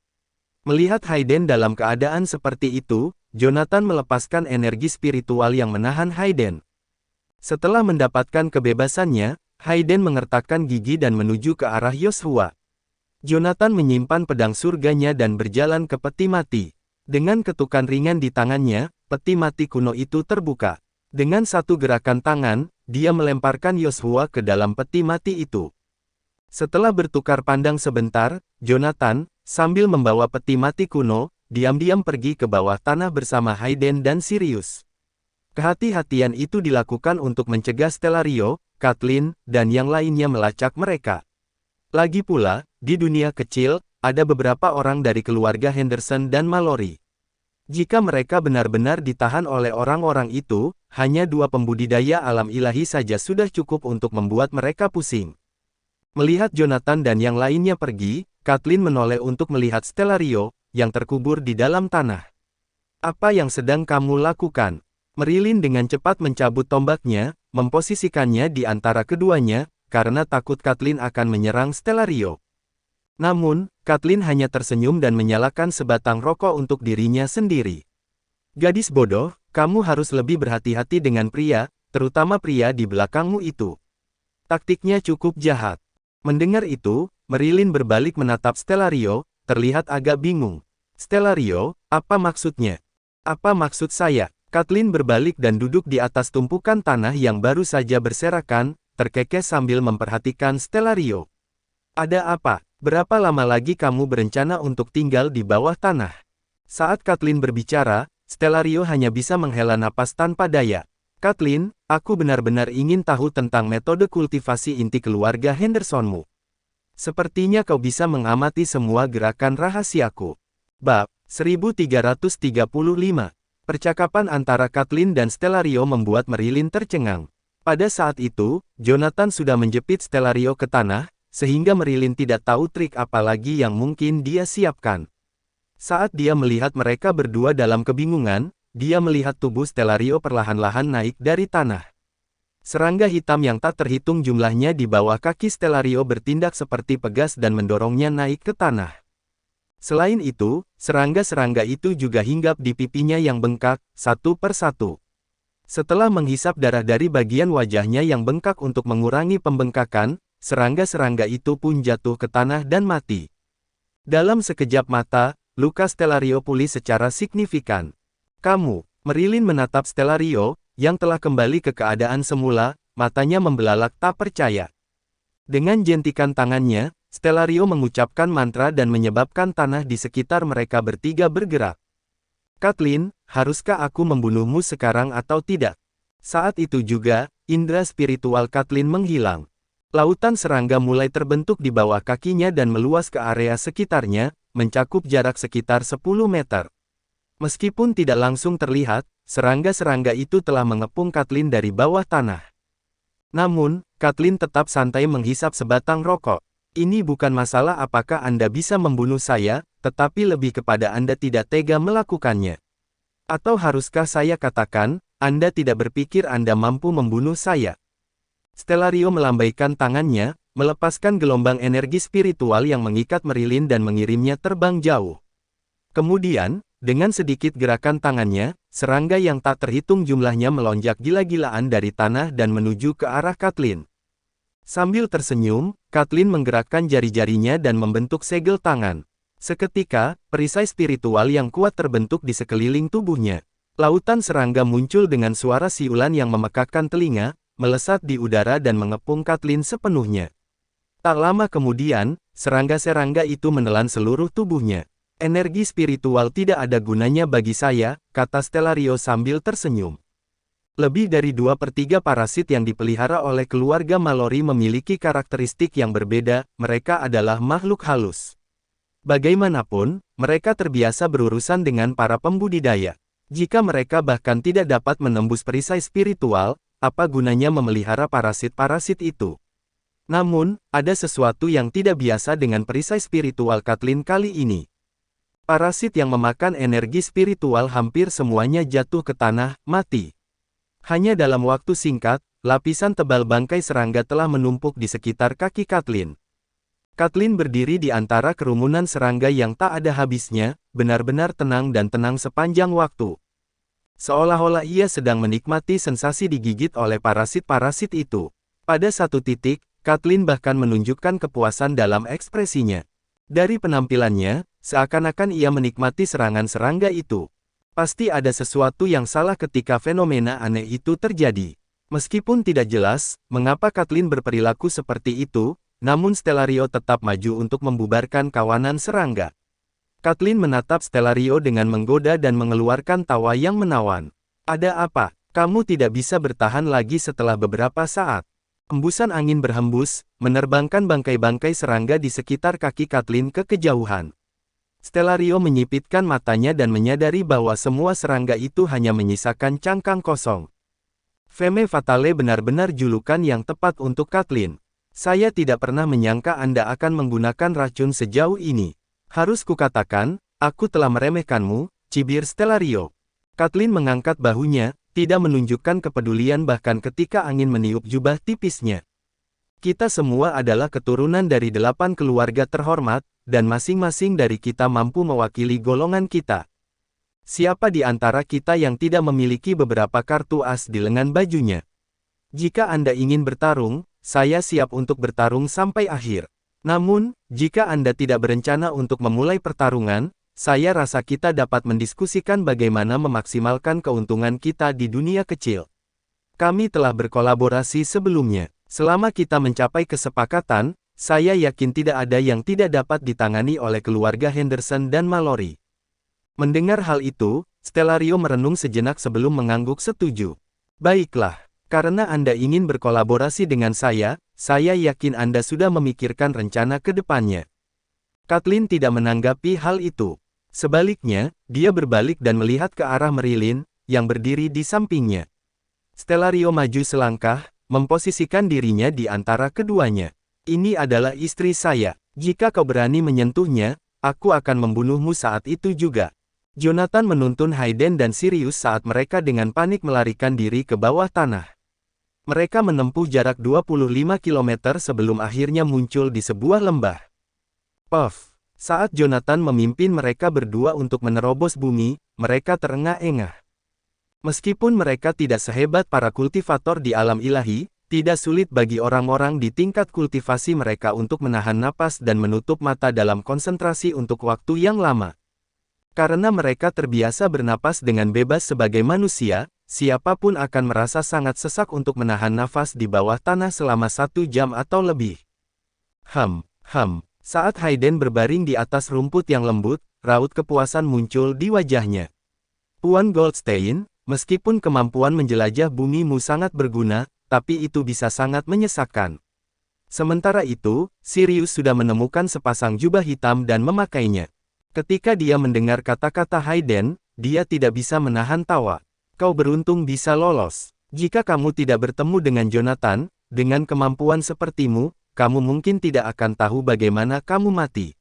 Melihat Hayden dalam keadaan seperti itu, Jonathan melepaskan energi spiritual yang menahan Hayden. Setelah mendapatkan kebebasannya, Hayden mengertakkan gigi dan menuju ke arah Yoshua. Jonathan menyimpan pedang surganya dan berjalan ke peti mati. Dengan ketukan ringan di tangannya, peti mati kuno itu terbuka. Dengan satu gerakan tangan, dia melemparkan Yoshua ke dalam peti mati itu. Setelah bertukar pandang sebentar, Jonathan, sambil membawa peti mati kuno, diam-diam pergi ke bawah tanah bersama Hayden dan Sirius. Kehati-hatian itu dilakukan untuk mencegah Stellario, Kathleen, dan yang lainnya melacak mereka. Lagi pula, di dunia kecil, ada beberapa orang dari keluarga Henderson dan Mallory. Jika mereka benar-benar ditahan oleh orang-orang itu, hanya 2 pembudidaya alam ilahi saja sudah cukup untuk membuat mereka pusing. Melihat Jonathan dan yang lainnya pergi, Kathleen menoleh untuk melihat Stellario, yang terkubur di dalam tanah. Apa yang sedang kamu lakukan? Marilyn dengan cepat mencabut tombaknya, memposisikannya di antara keduanya, karena takut Kathleen akan menyerang Stellario. Namun, Kathleen hanya tersenyum dan menyalakan sebatang rokok untuk dirinya sendiri. Gadis bodoh, kamu harus lebih berhati-hati dengan pria, terutama pria di belakangmu itu. Taktiknya cukup jahat. Mendengar itu, Marilyn berbalik menatap Stellario, terlihat agak bingung. Stellario, apa maksudnya? Apa maksud saya? Kathleen berbalik dan duduk di atas tumpukan tanah yang baru saja berserakan, terkekeh sambil memperhatikan Stellario. Ada apa? Berapa lama lagi kamu berencana untuk tinggal di bawah tanah? Saat Kathleen berbicara, Stellario hanya bisa menghela napas tanpa daya. Kathleen, aku benar-benar ingin tahu tentang metode kultivasi inti keluarga Hendersonmu. Sepertinya kau bisa mengamati semua gerakan rahasiaku. Bab 1335. Percakapan antara Kathleen dan Stellario membuat Marilyn tercengang. Pada saat itu, Jonathan sudah menjepit Stellario ke tanah, sehingga Marilyn tidak tahu trik apa lagi yang mungkin dia siapkan. Saat dia melihat mereka berdua dalam kebingungan, dia melihat tubuh Stellario perlahan-lahan naik dari tanah. Serangga hitam yang tak terhitung jumlahnya di bawah kaki Stellario bertindak seperti pegas dan mendorongnya naik ke tanah. Selain itu, serangga-serangga itu juga hinggap di pipinya yang bengkak, satu per satu. Setelah menghisap darah dari bagian wajahnya yang bengkak untuk mengurangi pembengkakan, serangga-serangga itu pun jatuh ke tanah dan mati. Dalam sekejap mata, luka Stellario pulih secara signifikan. Kamu, Marilyn menatap Stellario, yang telah kembali ke keadaan semula, matanya membelalak tak percaya. Dengan jentikan tangannya, Stellario mengucapkan mantra dan menyebabkan tanah di sekitar mereka bertiga bergerak. Kathleen, haruskah aku membunuhmu sekarang atau tidak? Saat itu juga, indera spiritual Kathleen menghilang. Lautan serangga mulai terbentuk di bawah kakinya dan meluas ke area sekitarnya, mencakup jarak sekitar 10 meter. Meskipun tidak langsung terlihat, serangga-serangga itu telah mengepung Kathleen dari bawah tanah. Namun, Kathleen tetap santai menghisap sebatang rokok. Ini bukan masalah apakah Anda bisa membunuh saya, tetapi lebih kepada Anda tidak tega melakukannya. Atau haruskah saya katakan, Anda tidak berpikir Anda mampu membunuh saya? Stellario melambaikan tangannya, melepaskan gelombang energi spiritual yang mengikat Marilyn dan mengirimnya terbang jauh. Kemudian, dengan sedikit gerakan tangannya, serangga yang tak terhitung jumlahnya melonjak gila-gilaan dari tanah dan menuju ke arah Kathleen. Sambil tersenyum, Kathleen menggerakkan jari-jarinya dan membentuk segel tangan. Seketika, perisai spiritual yang kuat terbentuk di sekeliling tubuhnya. Lautan serangga muncul dengan suara siulan yang memekakkan telinga, melesat di udara dan mengepung Kathleen sepenuhnya. Tak lama kemudian, serangga-serangga itu menelan seluruh tubuhnya. Energi spiritual tidak ada gunanya bagi saya, kata Stellario sambil tersenyum. Lebih dari 2/3 parasit yang dipelihara oleh keluarga Mallory memiliki karakteristik yang berbeda, mereka adalah makhluk halus. Bagaimanapun, mereka terbiasa berurusan dengan para pembudidaya. Jika mereka bahkan tidak dapat menembus perisai spiritual, apa gunanya memelihara parasit-parasit itu? Namun, ada sesuatu yang tidak biasa dengan perisai spiritual Kathleen kali ini. Parasit yang memakan energi spiritual hampir semuanya jatuh ke tanah, mati. Hanya dalam waktu singkat, lapisan tebal bangkai serangga telah menumpuk di sekitar kaki Kathleen. Kathleen berdiri di antara kerumunan serangga yang tak ada habisnya, benar-benar tenang dan tenang sepanjang waktu. Seolah-olah ia sedang menikmati sensasi digigit oleh parasit-parasit itu. Pada satu titik, Kathleen bahkan menunjukkan kepuasan dalam ekspresinya. Dari penampilannya, seakan-akan ia menikmati serangan serangga itu. Pasti ada sesuatu yang salah ketika fenomena aneh itu terjadi. Meskipun tidak jelas, mengapa Kathleen berperilaku seperti itu, namun Stellario tetap maju untuk membubarkan kawanan serangga. Kathleen menatap Stellario dengan menggoda dan mengeluarkan tawa yang menawan. Ada apa? Kamu tidak bisa bertahan lagi setelah beberapa saat. Embusan angin berhembus, menerbangkan bangkai-bangkai serangga di sekitar kaki Kathleen ke kejauhan. Stellario menyipitkan matanya dan menyadari bahwa semua serangga itu hanya menyisakan cangkang kosong. Femme Fatale benar-benar julukan yang tepat untuk Kathleen. Saya tidak pernah menyangka Anda akan menggunakan racun sejauh ini. Harus kukatakan, aku telah meremehkanmu, cibir Stellario. Kathleen mengangkat bahunya, tidak menunjukkan kepedulian bahkan ketika angin meniup jubah tipisnya. Kita semua adalah keturunan dari 8 keluarga terhormat, dan masing-masing dari kita mampu mewakili golongan kita. Siapa di antara kita yang tidak memiliki beberapa kartu as di lengan bajunya? Jika Anda ingin bertarung, saya siap untuk bertarung sampai akhir. Namun, jika Anda tidak berencana untuk memulai pertarungan, saya rasa kita dapat mendiskusikan bagaimana memaksimalkan keuntungan kita di dunia kecil. Kami telah berkolaborasi sebelumnya. Selama kita mencapai kesepakatan, saya yakin tidak ada yang tidak dapat ditangani oleh keluarga Henderson dan Mallory. Mendengar hal itu, Stellario merenung sejenak sebelum mengangguk setuju. Baiklah, karena Anda ingin berkolaborasi dengan saya yakin Anda sudah memikirkan rencana ke depannya. Kathleen tidak menanggapi hal itu. Sebaliknya, dia berbalik dan melihat ke arah Marilyn, yang berdiri di sampingnya. Stellario maju selangkah, memposisikan dirinya di antara keduanya. Ini adalah istri saya. Jika kau berani menyentuhnya, aku akan membunuhmu saat itu juga. Jonathan menuntun Hayden dan Sirius saat mereka dengan panik melarikan diri ke bawah tanah. Mereka menempuh jarak 25 km sebelum akhirnya muncul di sebuah lembah. Puff! Saat Jonathan memimpin mereka berdua untuk menerobos bumi, mereka terengah-engah. Meskipun mereka tidak sehebat para kultivator di alam ilahi, tidak sulit bagi orang-orang di tingkat kultivasi mereka untuk menahan napas dan menutup mata dalam konsentrasi untuk waktu yang lama. Karena mereka terbiasa bernapas dengan bebas sebagai manusia, siapapun akan merasa sangat sesak untuk menahan nafas di bawah tanah selama 1 jam atau lebih. Saat Hayden berbaring di atas rumput yang lembut, raut kepuasan muncul di wajahnya. Tuan Goldstein, meskipun kemampuan menjelajah bumimu sangat berguna, tapi itu bisa sangat menyesakkan. Sementara itu, Sirius sudah menemukan sepasang jubah hitam dan memakainya. Ketika dia mendengar kata-kata Hayden, dia tidak bisa menahan tawa. Kau beruntung bisa lolos. Jika kamu tidak bertemu dengan Jonathan, dengan kemampuan sepertimu, kamu mungkin tidak akan tahu bagaimana kamu mati.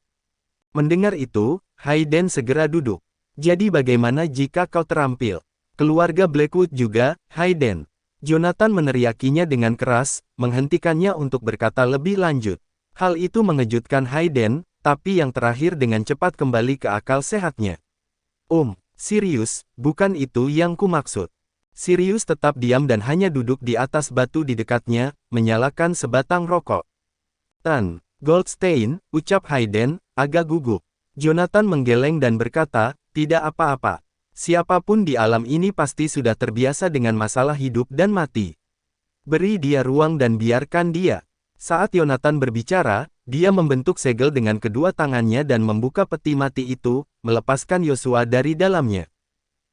Mendengar itu, Hayden segera duduk. Jadi bagaimana jika kau terampil? Keluarga Blackwood juga, Hayden. Jonathan meneriakinya dengan keras, menghentikannya untuk berkata lebih lanjut. Hal itu mengejutkan Hayden, tapi yang terakhir dengan cepat kembali ke akal sehatnya. Sirius, bukan itu yang kumaksud. Sirius tetap diam dan hanya duduk di atas batu di dekatnya, menyalakan sebatang rokok. Goldstein, ucap Hayden, agak gugup. Jonathan menggeleng dan berkata, tidak apa-apa. Siapapun di alam ini pasti sudah terbiasa dengan masalah hidup dan mati. Beri dia ruang dan biarkan dia. Saat Jonathan berbicara, dia membentuk segel dengan kedua tangannya dan membuka peti mati itu, melepaskan Yosua dari dalamnya.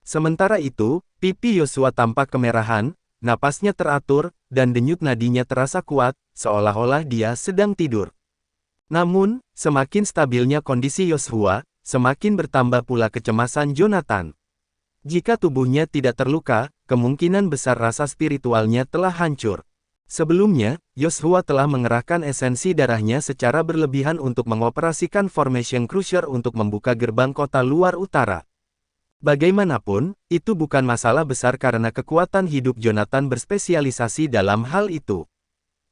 Sementara itu, pipi Yosua tampak kemerahan, napasnya teratur, dan denyut nadinya terasa kuat, seolah-olah dia sedang tidur. Namun, semakin stabilnya kondisi Yosua, semakin bertambah pula kecemasan Jonathan. Jika tubuhnya tidak terluka, kemungkinan besar rasa spiritualnya telah hancur. Sebelumnya, Yosua telah mengerahkan esensi darahnya secara berlebihan untuk mengoperasikan Formation Crusher untuk membuka gerbang kota luar utara. Bagaimanapun, itu bukan masalah besar karena kekuatan hidup Jonathan berspesialisasi dalam hal itu.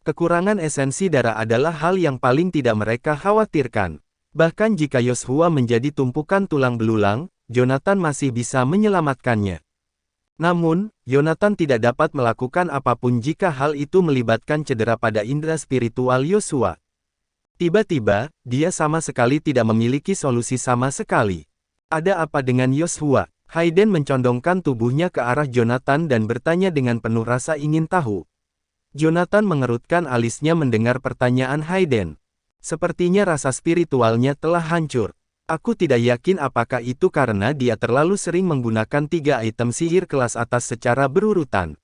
Kekurangan esensi darah adalah hal yang paling tidak mereka khawatirkan. Bahkan jika Yosua menjadi tumpukan tulang belulang, Jonathan masih bisa menyelamatkannya. Namun, Jonathan tidak dapat melakukan apapun jika hal itu melibatkan cedera pada indera spiritual Yosua. Tiba-tiba, dia sama sekali tidak memiliki solusi sama sekali. Ada apa dengan Yosua? Hayden mencondongkan tubuhnya ke arah Jonathan dan bertanya dengan penuh rasa ingin tahu. Jonathan mengerutkan alisnya mendengar pertanyaan Hayden. Sepertinya rasa spiritualnya telah hancur. Aku tidak yakin apakah itu karena dia terlalu sering menggunakan 3 item sihir kelas atas secara berurutan.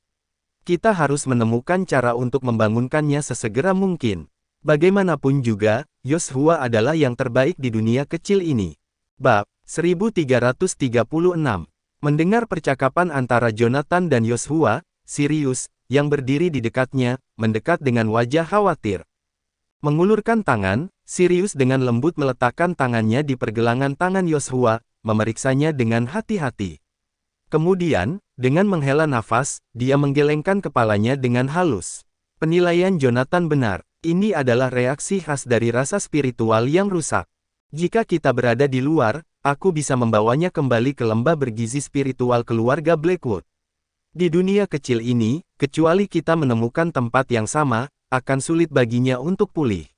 Kita harus menemukan cara untuk membangunkannya sesegera mungkin. Bagaimanapun juga, Yosua adalah yang terbaik di dunia kecil ini. Bab 1336. Mendengar percakapan antara Jonathan dan Yosua, Sirius, yang berdiri di dekatnya, mendekat dengan wajah khawatir. Mengulurkan tangan, Sirius dengan lembut meletakkan tangannya di pergelangan tangan Yosua, memeriksanya dengan hati-hati. Kemudian, dengan menghela nafas, dia menggelengkan kepalanya dengan halus. Penilaian Jonathan benar, ini adalah reaksi khas dari rasa spiritual yang rusak. Jika kita berada di luar, aku bisa membawanya kembali ke lembah bergizi spiritual keluarga Blackwood. Di dunia kecil ini, kecuali kita menemukan tempat yang sama, akan sulit baginya untuk pulih.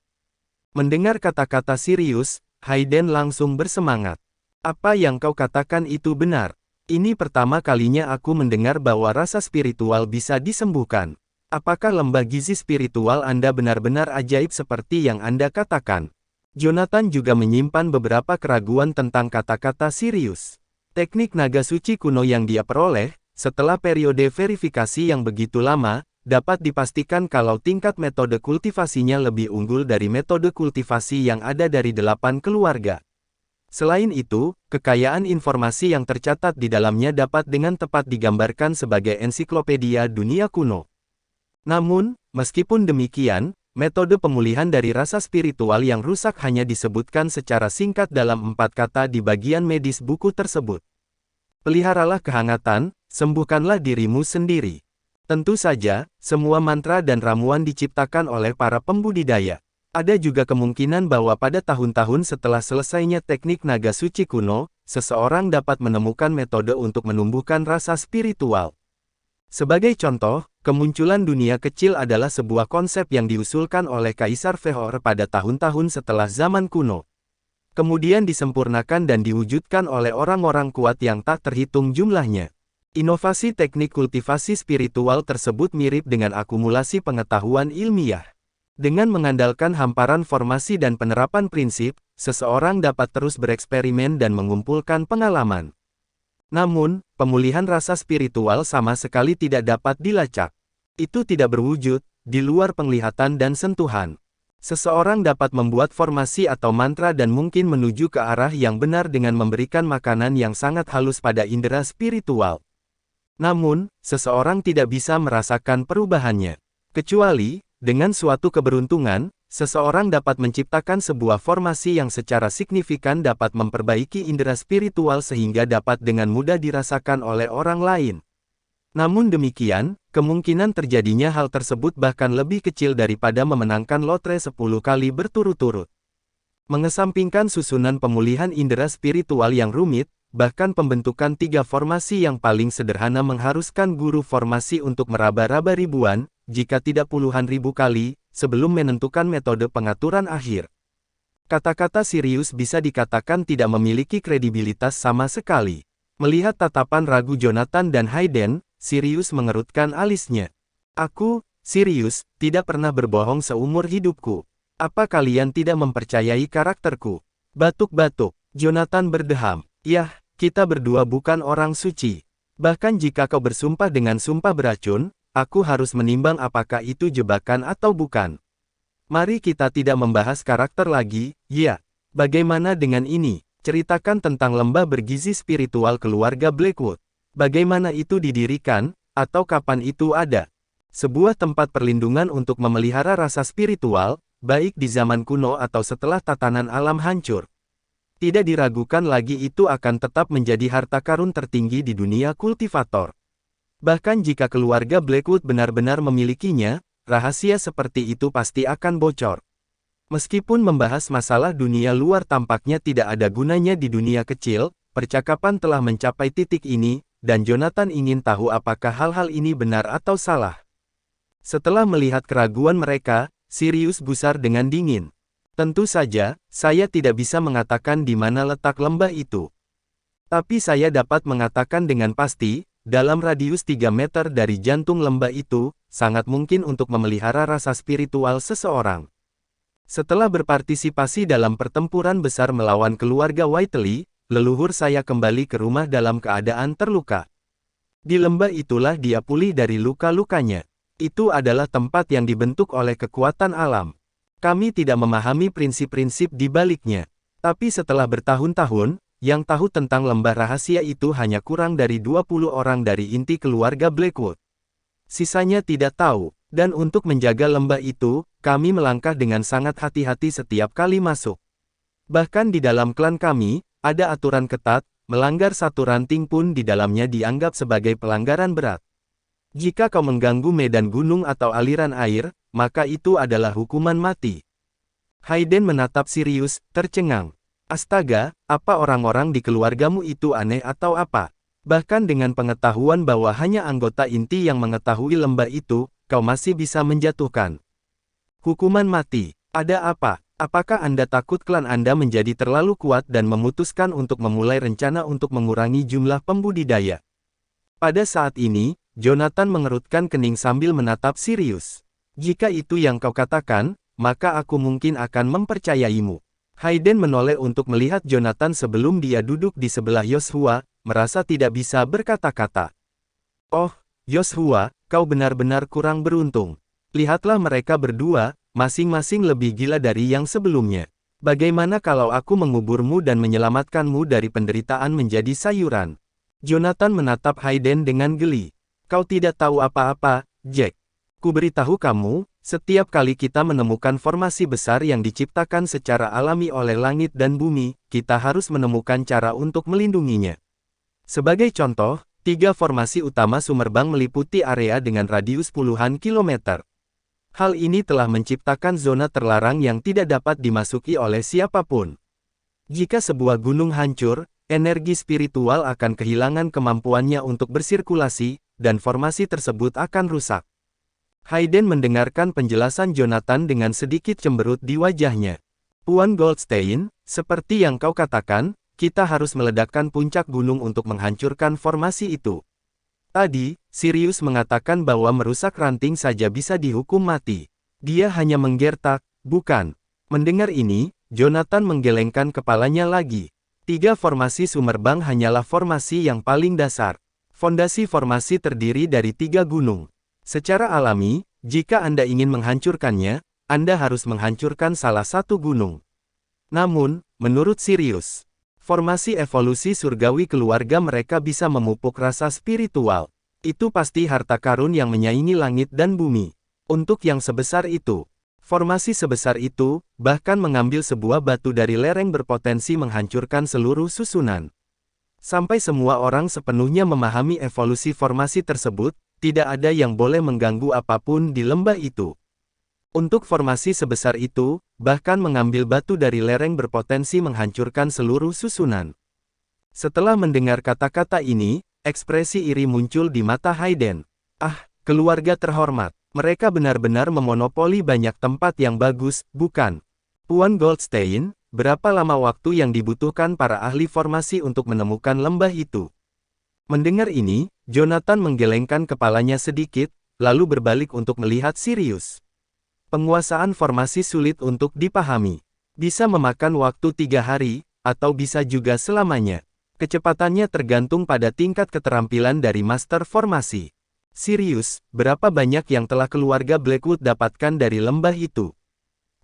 Mendengar kata-kata Sirius, Hayden langsung bersemangat. Apa yang kau katakan itu benar. Ini pertama kalinya aku mendengar bahwa rasa spiritual bisa disembuhkan. Apakah lembah gizi spiritual Anda benar-benar ajaib seperti yang Anda katakan? Jonathan juga menyimpan beberapa keraguan tentang kata-kata Sirius. Teknik naga suci kuno yang dia peroleh, setelah periode verifikasi yang begitu lama, dapat dipastikan kalau tingkat metode kultivasinya lebih unggul dari metode kultivasi yang ada dari 8 keluarga. Selain itu, kekayaan informasi yang tercatat di dalamnya dapat dengan tepat digambarkan sebagai ensiklopedia dunia kuno. Namun, meskipun demikian, metode pemulihan dari rasa spiritual yang rusak hanya disebutkan secara singkat dalam 4 kata di bagian medis buku tersebut. Peliharalah kehangatan, sembuhkanlah dirimu sendiri. Tentu saja, semua mantra dan ramuan diciptakan oleh para pembudidaya. Ada juga kemungkinan bahwa pada tahun-tahun setelah selesainya teknik naga suci kuno, seseorang dapat menemukan metode untuk menumbuhkan rasa spiritual. Sebagai contoh, kemunculan dunia kecil adalah sebuah konsep yang diusulkan oleh Kaisar Vehor pada tahun-tahun setelah zaman kuno. Kemudian disempurnakan dan diwujudkan oleh orang-orang kuat yang tak terhitung jumlahnya. Inovasi teknik kultivasi spiritual tersebut mirip dengan akumulasi pengetahuan ilmiah. Dengan mengandalkan hamparan formasi dan penerapan prinsip, seseorang dapat terus bereksperimen dan mengumpulkan pengalaman. Namun, pemulihan rasa spiritual sama sekali tidak dapat dilacak. Itu tidak berwujud, di luar penglihatan dan sentuhan. Seseorang dapat membuat formasi atau mantra dan mungkin menuju ke arah yang benar dengan memberikan makanan yang sangat halus pada indera spiritual. Namun, seseorang tidak bisa merasakan perubahannya. Kecuali, dengan suatu keberuntungan, seseorang dapat menciptakan sebuah formasi yang secara signifikan dapat memperbaiki indera spiritual sehingga dapat dengan mudah dirasakan oleh orang lain. Namun demikian, kemungkinan terjadinya hal tersebut bahkan lebih kecil daripada memenangkan lotre 10 kali berturut-turut. Mengesampingkan susunan pemulihan indera spiritual yang rumit, bahkan pembentukan 3 formasi yang paling sederhana mengharuskan guru formasi untuk meraba-raba ribuan, jika tidak puluhan ribu kali, sebelum menentukan metode pengaturan akhir. Kata-kata Sirius bisa dikatakan tidak memiliki kredibilitas sama sekali. Melihat tatapan ragu Jonathan dan Hayden, Sirius mengerutkan alisnya. Aku, Sirius, tidak pernah berbohong seumur hidupku. Apa kalian tidak mempercayai karakterku? Batuk-batuk, Jonathan berdeham. Yah, kita berdua bukan orang suci. Bahkan jika kau bersumpah dengan sumpah beracun, aku harus menimbang apakah itu jebakan atau bukan. Mari kita tidak membahas karakter lagi, ya. Bagaimana dengan ini? Ceritakan tentang lembah bergizi spiritual keluarga Blackwood. Bagaimana itu didirikan, atau kapan itu ada? Sebuah tempat perlindungan untuk memelihara rasa spiritual, baik di zaman kuno atau setelah tatanan alam hancur. Tidak diragukan lagi itu akan tetap menjadi harta karun tertinggi di dunia kultivator. Bahkan jika keluarga Blackwood benar-benar memilikinya, rahasia seperti itu pasti akan bocor. Meskipun membahas masalah dunia luar tampaknya tidak ada gunanya di dunia kecil, percakapan telah mencapai titik ini, dan Jonathan ingin tahu apakah hal-hal ini benar atau salah. Setelah melihat keraguan mereka, Sirius gusar dengan dingin. Tentu saja, saya tidak bisa mengatakan di mana letak lembah itu. Tapi saya dapat mengatakan dengan pasti, dalam radius 3 meter dari jantung lembah itu, sangat mungkin untuk memelihara rasa spiritual seseorang. Setelah berpartisipasi dalam pertempuran besar melawan keluarga Whiteley, leluhur saya kembali ke rumah dalam keadaan terluka. Di lembah itulah dia pulih dari luka-lukanya. Itu adalah tempat yang dibentuk oleh kekuatan alam. Kami tidak memahami prinsip-prinsip di baliknya. Tapi setelah bertahun-tahun, yang tahu tentang lembah rahasia itu hanya kurang dari 20 orang dari inti keluarga Blackwood. Sisanya tidak tahu, dan untuk menjaga lembah itu, kami melangkah dengan sangat hati-hati setiap kali masuk. Bahkan di dalam klan kami, ada aturan ketat, melanggar satu ranting pun di dalamnya dianggap sebagai pelanggaran berat. Jika kau mengganggu medan gunung atau aliran air, maka itu adalah hukuman mati. Hayden menatap Sirius, tercengang. Astaga, apa orang-orang di keluargamu itu aneh atau apa? Bahkan dengan pengetahuan bahwa hanya anggota inti yang mengetahui lembah itu, kau masih bisa menjatuhkan. Hukuman mati. Ada apa? Apakah Anda takut klan Anda menjadi terlalu kuat dan memutuskan untuk memulai rencana untuk mengurangi jumlah pembudidaya? Pada saat ini, Jonathan mengerutkan kening sambil menatap Sirius. Jika itu yang kau katakan, maka aku mungkin akan mempercayaimu. Hayden menoleh untuk melihat Jonathan sebelum dia duduk di sebelah Yoshua, merasa tidak bisa berkata-kata. Oh, Yoshua, kau benar-benar kurang beruntung. Lihatlah mereka berdua, masing-masing lebih gila dari yang sebelumnya. Bagaimana kalau aku menguburmu dan menyelamatkanmu dari penderitaan menjadi sayuran? Jonathan menatap Hayden dengan geli. Kau tidak tahu apa-apa, Jack. Kuberitahu kamu, setiap kali kita menemukan formasi besar yang diciptakan secara alami oleh langit dan bumi, kita harus menemukan cara untuk melindunginya. Sebagai contoh, 3 formasi utama Summerbang meliputi area dengan radius puluhan kilometer. Hal ini telah menciptakan zona terlarang yang tidak dapat dimasuki oleh siapapun. Jika sebuah gunung hancur, energi spiritual akan kehilangan kemampuannya untuk bersirkulasi, dan formasi tersebut akan rusak. Hayden mendengarkan penjelasan Jonathan dengan sedikit cemberut di wajahnya. Tuan Goldstein, seperti yang kau katakan, kita harus meledakkan puncak gunung untuk menghancurkan formasi itu. Tadi, Sirius mengatakan bahwa merusak ranting saja bisa dihukum mati. Dia hanya menggertak, bukan? Mendengar ini, Jonathan menggelengkan kepalanya lagi. 3 formasi Summerbang hanyalah formasi yang paling dasar. Fondasi formasi terdiri dari 3 gunung. Secara alami, jika Anda ingin menghancurkannya, Anda harus menghancurkan salah satu gunung. Namun, menurut Sirius, formasi evolusi surgawi keluarga mereka bisa memupuk rasa spiritual. Itu pasti harta karun yang menyaingi langit dan bumi. Untuk yang sebesar itu, formasi sebesar itu, bahkan mengambil sebuah batu dari lereng berpotensi menghancurkan seluruh susunan. Sampai semua orang sepenuhnya memahami evolusi formasi tersebut, tidak ada yang boleh mengganggu apapun di lembah itu. Untuk formasi sebesar itu, bahkan mengambil batu dari lereng berpotensi menghancurkan seluruh susunan. Setelah mendengar kata-kata ini, ekspresi iri muncul di mata Hayden. Ah, keluarga terhormat. Mereka benar-benar memonopoli banyak tempat yang bagus, bukan? Tuan Goldstein, berapa lama waktu yang dibutuhkan para ahli formasi untuk menemukan lembah itu? Mendengar ini, Jonathan menggelengkan kepalanya sedikit, lalu berbalik untuk melihat Sirius. Penguasaan formasi sulit untuk dipahami. Bisa memakan waktu 3 hari, atau bisa juga selamanya. Kecepatannya tergantung pada tingkat keterampilan dari master formasi. Sirius, berapa banyak yang telah keluarga Blackwood dapatkan dari lembah itu?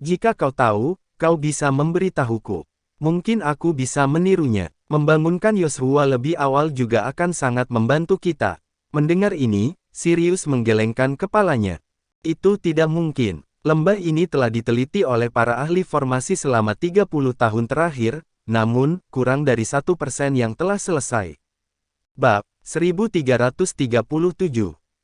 Jika kau tahu, kau bisa memberitahuku. Mungkin aku bisa menirunya. Membangunkan Yoshua lebih awal juga akan sangat membantu kita. Mendengar ini, Sirius menggelengkan kepalanya. Itu tidak mungkin. Lembah ini telah diteliti oleh para ahli formasi selama 30 tahun terakhir, namun, kurang dari 1% yang telah selesai. Bab 1337.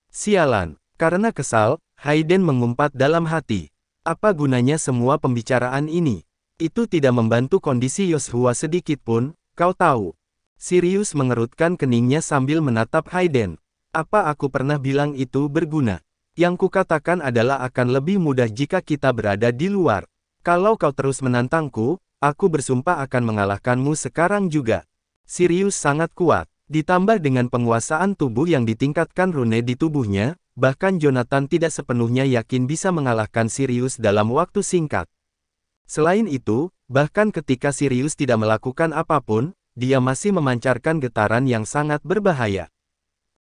Sialan. Karena kesal, Hayden mengumpat dalam hati. Apa gunanya semua pembicaraan ini? Itu tidak membantu kondisi Yoshua sedikit pun, kau tahu. Sirius mengerutkan keningnya sambil menatap Hayden. Apa aku pernah bilang itu berguna? Yang kukatakan adalah akan lebih mudah jika kita berada di luar. Kalau kau terus menantangku, aku bersumpah akan mengalahkanmu sekarang juga. Sirius sangat kuat. Ditambah dengan penguasaan tubuh yang ditingkatkan rune di tubuhnya, bahkan Jonathan tidak sepenuhnya yakin bisa mengalahkan Sirius dalam waktu singkat. Selain itu, bahkan ketika Sirius tidak melakukan apapun, dia masih memancarkan getaran yang sangat berbahaya.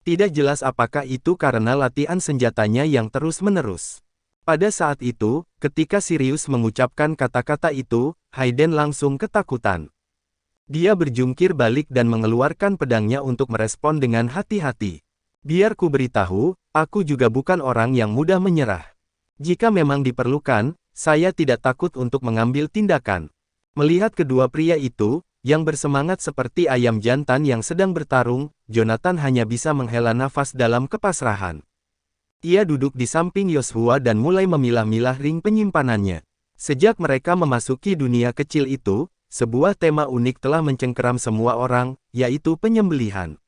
Tidak jelas apakah itu karena latihan senjatanya yang terus-menerus. Pada saat itu, ketika Sirius mengucapkan kata-kata itu, Hayden langsung ketakutan. Dia berjungkir balik dan mengeluarkan pedangnya untuk merespon dengan hati-hati. Biar ku beritahu, aku juga bukan orang yang mudah menyerah. Jika memang diperlukan, saya tidak takut untuk mengambil tindakan. Melihat kedua pria itu, yang bersemangat seperti ayam jantan yang sedang bertarung, Jonathan hanya bisa menghela nafas dalam kepasrahan. Ia duduk di samping Yoshua dan mulai memilah-milah ring penyimpanannya. Sejak mereka memasuki dunia kecil itu, sebuah tema unik telah mencengkeram semua orang, yaitu penyembelihan.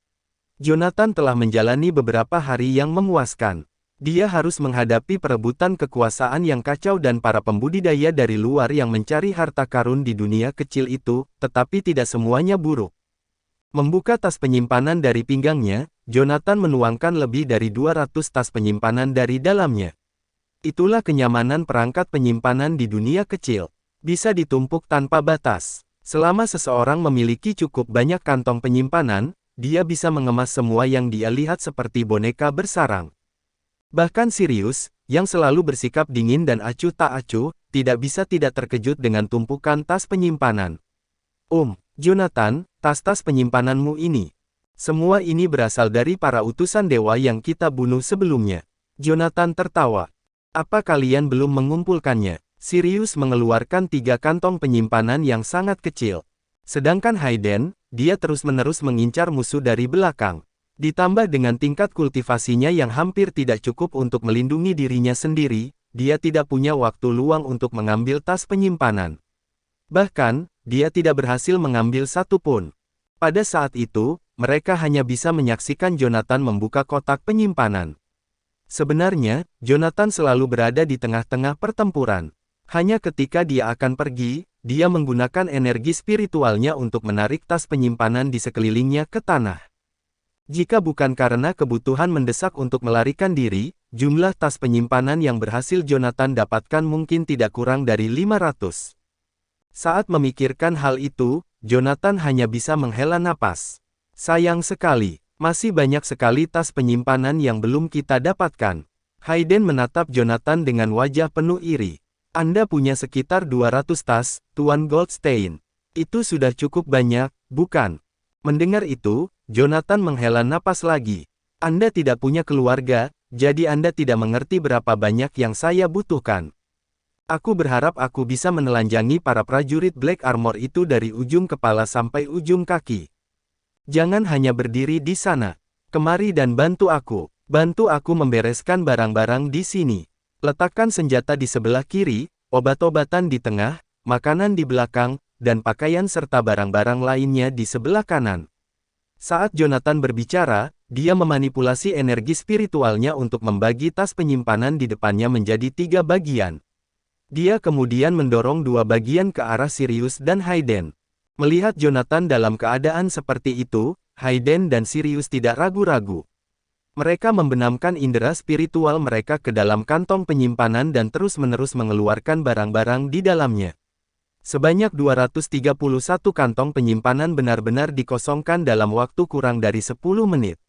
Jonathan telah menjalani beberapa hari yang memuaskan. Dia harus menghadapi perebutan kekuasaan yang kacau dan para pembudidaya dari luar yang mencari harta karun di dunia kecil itu, tetapi tidak semuanya buruk. Membuka tas penyimpanan dari pinggangnya, Jonathan menuangkan lebih dari 200 tas penyimpanan dari dalamnya. Itulah kenyamanan perangkat penyimpanan di dunia kecil. Bisa ditumpuk tanpa batas. Selama seseorang memiliki cukup banyak kantong penyimpanan, dia bisa mengemas semua yang dia lihat seperti boneka bersarang. Bahkan Sirius, yang selalu bersikap dingin dan acuh tak acuh, tidak bisa tidak terkejut dengan tumpukan tas penyimpanan. Jonathan, tas-tas penyimpananmu ini. Semua ini berasal dari para utusan dewa yang kita bunuh sebelumnya. Jonathan tertawa. Apa kalian belum mengumpulkannya? Sirius mengeluarkan 3 kantong penyimpanan yang sangat kecil. Sedangkan Hayden, dia terus-menerus mengincar musuh dari belakang. Ditambah dengan tingkat kultivasinya yang hampir tidak cukup untuk melindungi dirinya sendiri, dia tidak punya waktu luang untuk mengambil tas penyimpanan. Bahkan, dia tidak berhasil mengambil satu pun. Pada saat itu, mereka hanya bisa menyaksikan Jonathan membuka kotak penyimpanan. Sebenarnya, Jonathan selalu berada di tengah-tengah pertempuran. Hanya ketika dia akan pergi, dia menggunakan energi spiritualnya untuk menarik tas penyimpanan di sekelilingnya ke tanah. Jika bukan karena kebutuhan mendesak untuk melarikan diri, jumlah tas penyimpanan yang berhasil Jonathan dapatkan mungkin tidak kurang dari 500. Saat memikirkan hal itu, Jonathan hanya bisa menghela napas. Sayang sekali, masih banyak sekali tas penyimpanan yang belum kita dapatkan. Hayden menatap Jonathan dengan wajah penuh iri. Anda punya sekitar 200 tas, Tuan Goldstein. Itu sudah cukup banyak, bukan? Mendengar itu, Jonathan menghela napas lagi. Anda tidak punya keluarga, jadi Anda tidak mengerti berapa banyak yang saya butuhkan. Aku berharap aku bisa menelanjangi para prajurit Black Armor itu dari ujung kepala sampai ujung kaki. Jangan hanya berdiri di sana. Kemari dan bantu aku. Bantu aku membereskan barang-barang di sini. Letakkan senjata di sebelah kiri, obat-obatan di tengah, makanan di belakang, dan pakaian serta barang-barang lainnya di sebelah kanan. Saat Jonathan berbicara, dia memanipulasi energi spiritualnya untuk membagi tas penyimpanan di depannya menjadi 3 bagian. Dia kemudian mendorong 2 bagian ke arah Sirius dan Hayden. Melihat Jonathan dalam keadaan seperti itu, Hayden dan Sirius tidak ragu-ragu. Mereka membenamkan indera spiritual mereka ke dalam kantong penyimpanan dan terus-menerus mengeluarkan barang-barang di dalamnya. Sebanyak 231 kantong penyimpanan benar-benar dikosongkan dalam waktu kurang dari 10 menit.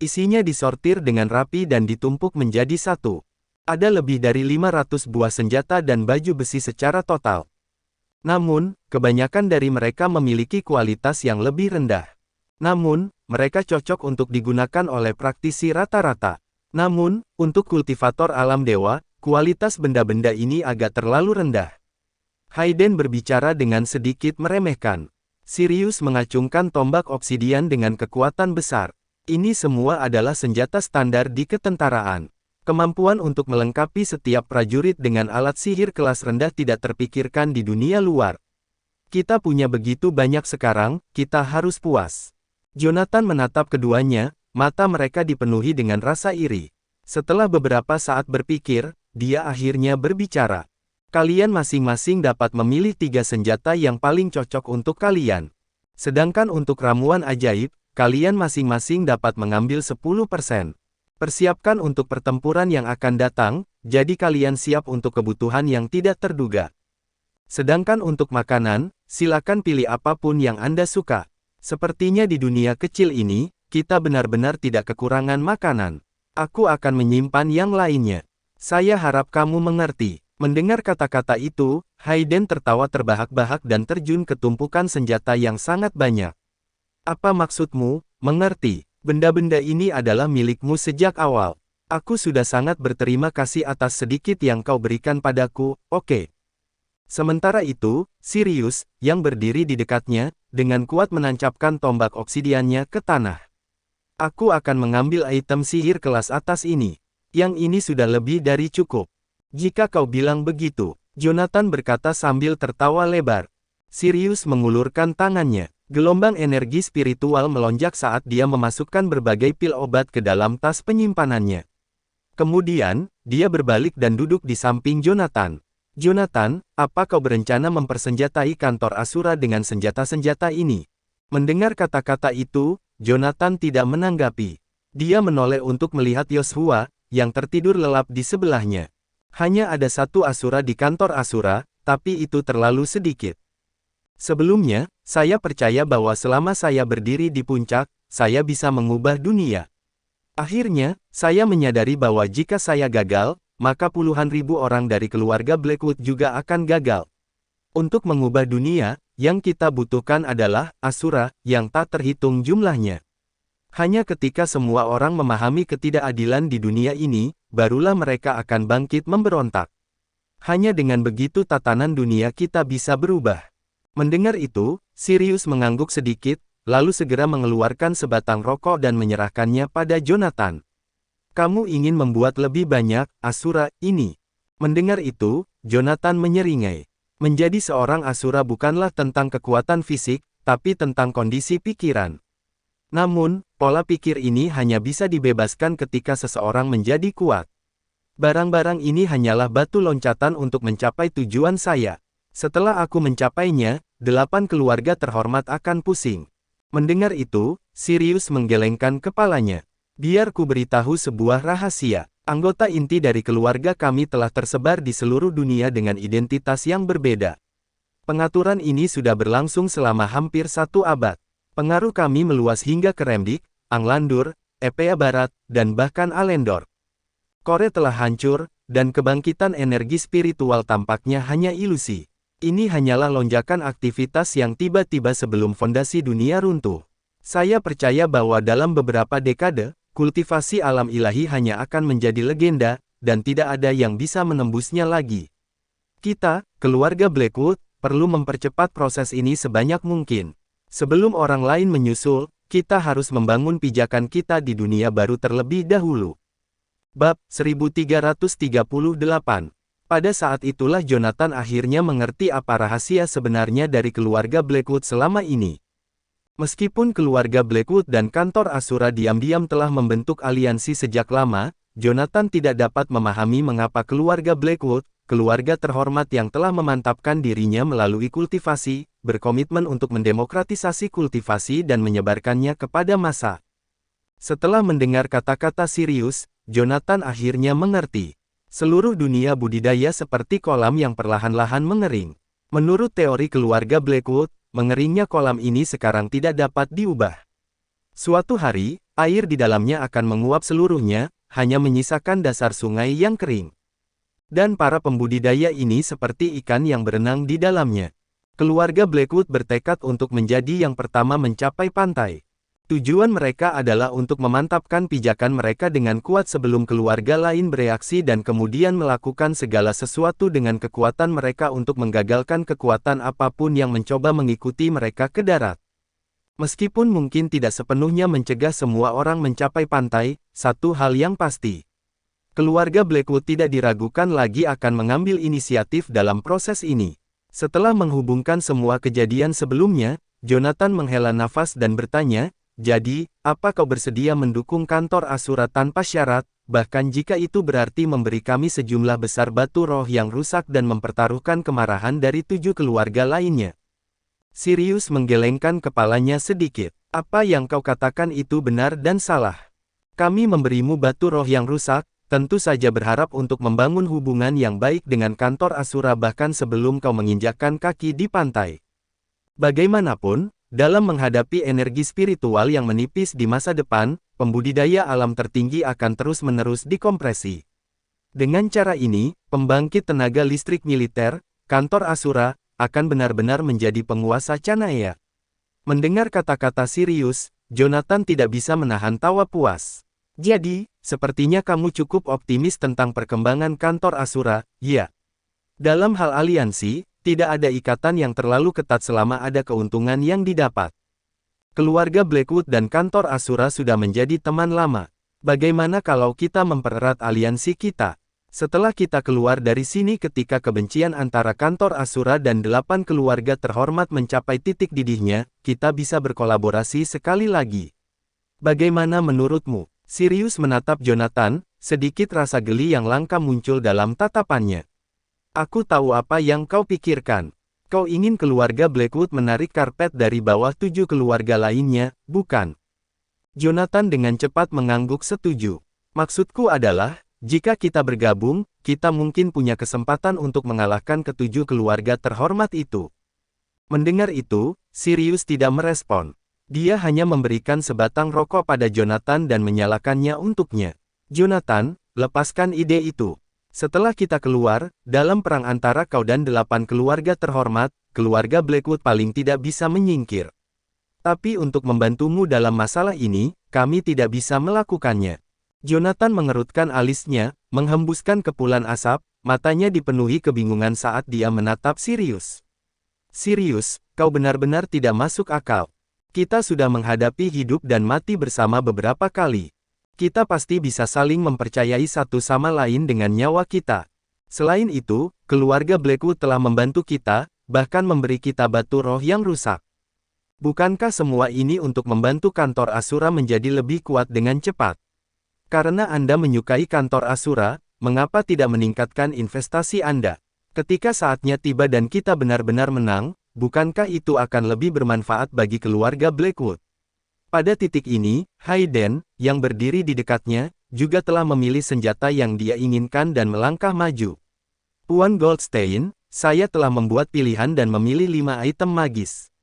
Isinya disortir dengan rapi dan ditumpuk menjadi satu. Ada lebih dari 500 buah senjata dan baju besi secara total. Namun, kebanyakan dari mereka memiliki kualitas yang lebih rendah. Namun, mereka cocok untuk digunakan oleh praktisi rata-rata. Namun, untuk kultivator alam dewa, kualitas benda-benda ini agak terlalu rendah. Hayden berbicara dengan sedikit meremehkan. Sirius mengacungkan tombak obsidian dengan kekuatan besar. Ini semua adalah senjata standar di ketentaraan. Kemampuan untuk melengkapi setiap prajurit dengan alat sihir kelas rendah tidak terpikirkan di dunia luar. Kita punya begitu banyak sekarang, kita harus puas. Jonathan menatap keduanya, mata mereka dipenuhi dengan rasa iri. Setelah beberapa saat berpikir, dia akhirnya berbicara. Kalian masing-masing dapat memilih 3 senjata yang paling cocok untuk kalian. Sedangkan untuk ramuan ajaib, kalian masing-masing dapat mengambil 10%. Persiapkan untuk pertempuran yang akan datang, jadi kalian siap untuk kebutuhan yang tidak terduga. Sedangkan untuk makanan, silakan pilih apapun yang Anda suka. Sepertinya di dunia kecil ini, kita benar-benar tidak kekurangan makanan. Aku akan menyimpan yang lainnya. Saya harap kamu mengerti. Mendengar kata-kata itu, Hayden tertawa terbahak-bahak dan terjun ke tumpukan senjata yang sangat banyak. Apa maksudmu, mengerti? Benda-benda ini adalah milikmu sejak awal. Aku sudah sangat berterima kasih atas sedikit yang kau berikan padaku, oke. Sementara itu, Sirius, yang berdiri di dekatnya, dengan kuat menancapkan tombak obsidiannya ke tanah. Aku akan mengambil item sihir kelas atas ini. Yang ini sudah lebih dari cukup. Jika kau bilang begitu, Jonathan berkata sambil tertawa lebar. Sirius mengulurkan tangannya. Gelombang energi spiritual melonjak saat dia memasukkan berbagai pil obat ke dalam tas penyimpanannya. Kemudian, dia berbalik dan duduk di samping Jonathan. Jonathan, apa kau berencana mempersenjatai kantor Asura dengan senjata-senjata ini? Mendengar kata-kata itu, Jonathan tidak menanggapi. Dia menoleh untuk melihat Yoshua, yang tertidur lelap di sebelahnya. Hanya ada satu Asura di kantor Asura, tapi itu terlalu sedikit. Sebelumnya, saya percaya bahwa selama saya berdiri di puncak, saya bisa mengubah dunia. Akhirnya, saya menyadari bahwa jika saya gagal, maka puluhan ribu orang dari keluarga Blackwood juga akan gagal. Untuk mengubah dunia, yang kita butuhkan adalah Asura, yang tak terhitung jumlahnya. Hanya ketika semua orang memahami ketidakadilan di dunia ini, barulah mereka akan bangkit memberontak. Hanya dengan begitu tatanan dunia kita bisa berubah. Mendengar itu, Sirius mengangguk sedikit, lalu segera mengeluarkan sebatang rokok dan menyerahkannya pada Jonathan. Kamu ingin membuat lebih banyak, Asura, ini. Mendengar itu, Jonathan menyeringai. Menjadi seorang Asura bukanlah tentang kekuatan fisik, tapi tentang kondisi pikiran. Namun, pola pikir ini hanya bisa dibebaskan ketika seseorang menjadi kuat. Barang-barang ini hanyalah batu loncatan untuk mencapai tujuan saya. Setelah aku mencapainya, 8 keluarga terhormat akan pusing. Mendengar itu, Sirius menggelengkan kepalanya. Biar ku beritahu sebuah rahasia. Anggota inti dari keluarga kami telah tersebar di seluruh dunia dengan identitas yang berbeda. Pengaturan ini sudah berlangsung selama hampir 1 abad. Pengaruh kami meluas hingga ke Remdik, Anglandur, Epea Barat, dan bahkan Alendor. Kore telah hancur, dan kebangkitan energi spiritual tampaknya hanya ilusi. Ini hanyalah lonjakan aktivitas yang tiba-tiba sebelum fondasi dunia runtuh. Saya percaya bahwa dalam beberapa dekade, kultivasi alam ilahi hanya akan menjadi legenda, dan tidak ada yang bisa menembusnya lagi. Kita, keluarga Blackwood, perlu mempercepat proses ini sebanyak mungkin. Sebelum orang lain menyusul, kita harus membangun pijakan kita di dunia baru terlebih dahulu. Bab 1338. Pada saat itulah Jonathan akhirnya mengerti apa rahasia sebenarnya dari keluarga Blackwood selama ini. Meskipun keluarga Blackwood dan kantor Asura diam-diam telah membentuk aliansi sejak lama, Jonathan tidak dapat memahami mengapa keluarga Blackwood, keluarga terhormat yang telah memantapkan dirinya melalui kultivasi, berkomitmen untuk mendemokratisasi kultivasi dan menyebarkannya kepada massa. Setelah mendengar kata-kata Sirius, Jonathan akhirnya mengerti. Seluruh dunia budidaya seperti kolam yang perlahan-lahan mengering. Menurut teori keluarga Blackwood, mengeringnya kolam ini sekarang tidak dapat diubah. Suatu hari, air di dalamnya akan menguap seluruhnya, hanya menyisakan dasar sungai yang kering. Dan para pembudidaya ini seperti ikan yang berenang di dalamnya. Keluarga Blackwood bertekad untuk menjadi yang pertama mencapai pantai. Tujuan mereka adalah untuk memantapkan pijakan mereka dengan kuat sebelum keluarga lain bereaksi dan kemudian melakukan segala sesuatu dengan kekuatan mereka untuk menggagalkan kekuatan apapun yang mencoba mengikuti mereka ke darat. Meskipun mungkin tidak sepenuhnya mencegah semua orang mencapai pantai, satu hal yang pasti. Keluarga Blackwood tidak diragukan lagi akan mengambil inisiatif dalam proses ini. Setelah menghubungkan semua kejadian sebelumnya, Jonathan menghela nafas dan bertanya, jadi, apa kau bersedia mendukung kantor Asura tanpa syarat, bahkan jika itu berarti memberi kami sejumlah besar batu roh yang rusak dan mempertaruhkan kemarahan dari 7 keluarga lainnya? Sirius menggelengkan kepalanya sedikit. Apa yang kau katakan itu benar dan salah. Kami memberimu batu roh yang rusak, tentu saja berharap untuk membangun hubungan yang baik dengan kantor Asura bahkan sebelum kau menginjakkan kaki di pantai. Bagaimanapun, dalam menghadapi energi spiritual yang menipis di masa depan, pembudidaya alam tertinggi akan terus-menerus dikompresi. Dengan cara ini, pembangkit tenaga listrik militer, kantor Asura, akan benar-benar menjadi penguasa Canaya. Mendengar kata-kata Sirius, Jonathan tidak bisa menahan tawa puas. Jadi, sepertinya kamu cukup optimis tentang perkembangan kantor Asura, ya. Dalam hal aliansi, tidak ada ikatan yang terlalu ketat selama ada keuntungan yang didapat. Keluarga Blackwood dan kantor Asura sudah menjadi teman lama. Bagaimana kalau kita mempererat aliansi kita? Setelah kita keluar dari sini ketika kebencian antara kantor Asura dan 8 keluarga terhormat mencapai titik didihnya, kita bisa berkolaborasi sekali lagi. Bagaimana menurutmu? Sirius menatap Jonathan, sedikit rasa geli yang langka muncul dalam tatapannya. Aku tahu apa yang kau pikirkan. Kau ingin keluarga Blackwood menarik karpet dari bawah 7 keluarga lainnya, bukan? Jonathan dengan cepat mengangguk setuju. Maksudku adalah, jika kita bergabung, kita mungkin punya kesempatan untuk mengalahkan ketujuh keluarga terhormat itu. Mendengar itu, Sirius tidak merespon. Dia hanya memberikan sebatang rokok pada Jonathan dan menyalakannya untuknya. Jonathan, lepaskan ide itu. Setelah kita keluar, dalam perang antara kau dan 8 keluarga terhormat, keluarga Blackwood paling tidak bisa menyingkir. Tapi untuk membantumu dalam masalah ini, kami tidak bisa melakukannya. Jonathan mengerutkan alisnya, menghembuskan kepulan asap, matanya dipenuhi kebingungan saat dia menatap Sirius. Sirius, kau benar-benar tidak masuk akal. Kita sudah menghadapi hidup dan mati bersama beberapa kali. Kita pasti bisa saling mempercayai satu sama lain dengan nyawa kita. Selain itu, keluarga Blackwood telah membantu kita, bahkan memberi kita batu roh yang rusak. Bukankah semua ini untuk membantu kantor Asura menjadi lebih kuat dengan cepat? Karena Anda menyukai kantor Asura, mengapa tidak meningkatkan investasi Anda? Ketika saatnya tiba dan kita benar-benar menang, bukankah itu akan lebih bermanfaat bagi keluarga Blackwood? Pada titik ini, Hayden, yang berdiri di dekatnya, juga telah memilih senjata yang dia inginkan dan melangkah maju. Tuan Goldstein, saya telah membuat pilihan dan memilih 5 item magis.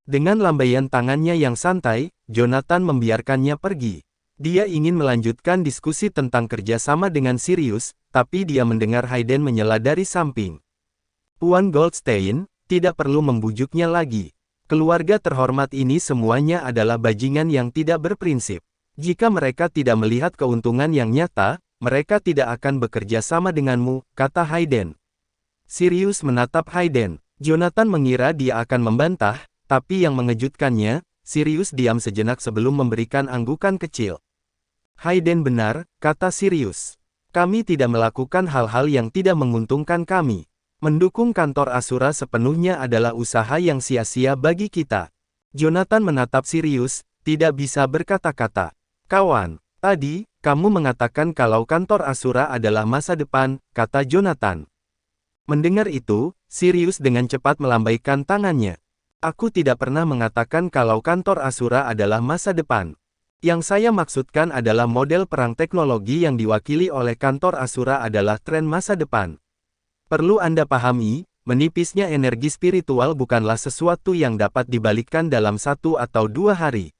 Dengan lambaian tangannya yang santai, Jonathan membiarkannya pergi. Dia ingin melanjutkan diskusi tentang kerjasama dengan Sirius, tapi dia mendengar Hayden menyela dari samping. Tuan Goldstein, tidak perlu membujuknya lagi. Keluarga terhormat ini semuanya adalah bajingan yang tidak berprinsip. Jika mereka tidak melihat keuntungan yang nyata, mereka tidak akan bekerja sama denganmu, kata Hayden. Sirius menatap Hayden. Jonathan mengira dia akan membantah, tapi yang mengejutkannya, Sirius diam sejenak sebelum memberikan anggukan kecil. Hayden benar, kata Sirius. Kami tidak melakukan hal-hal yang tidak menguntungkan kami. Mendukung kantor Asura sepenuhnya adalah usaha yang sia-sia bagi kita. Jonathan menatap Sirius, tidak bisa berkata-kata. Kawan, tadi, kamu mengatakan kalau kantor Asura adalah masa depan, kata Jonathan. Mendengar itu, Sirius dengan cepat melambaikan tangannya. Aku tidak pernah mengatakan kalau kantor Asura adalah masa depan. Yang saya maksudkan adalah model perang teknologi yang diwakili oleh kantor Asura adalah tren masa depan. Perlu Anda pahami, menipisnya energi spiritual bukanlah sesuatu yang dapat dibalikkan dalam 1 atau 2 hari.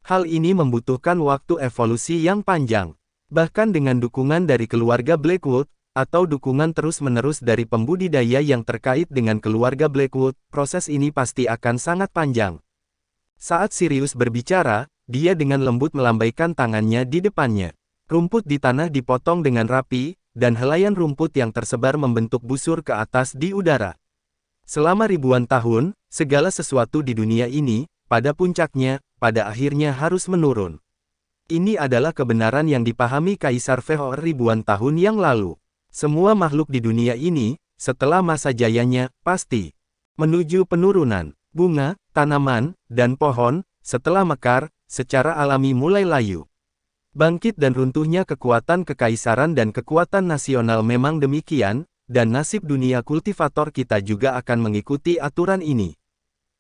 Hal ini membutuhkan waktu evolusi yang panjang. Bahkan dengan dukungan dari keluarga Blackwood, atau dukungan terus-menerus dari pembudidaya yang terkait dengan keluarga Blackwood, proses ini pasti akan sangat panjang. Saat Sirius berbicara, dia dengan lembut melambaikan tangannya di depannya. Rumput di tanah dipotong dengan rapi, dan helaian rumput yang tersebar membentuk busur ke atas di udara. Selama ribuan tahun, segala sesuatu di dunia ini, pada puncaknya, pada akhirnya harus menurun. Ini adalah kebenaran yang dipahami Kaisar Feor ribuan tahun yang lalu. Semua makhluk di dunia ini, setelah masa jayanya, pasti menuju penurunan. Bunga, tanaman, dan pohon, setelah mekar, secara alami mulai layu. Bangkit dan runtuhnya kekuatan kekaisaran dan kekuatan nasional memang demikian, dan nasib dunia kultivator kita juga akan mengikuti aturan ini.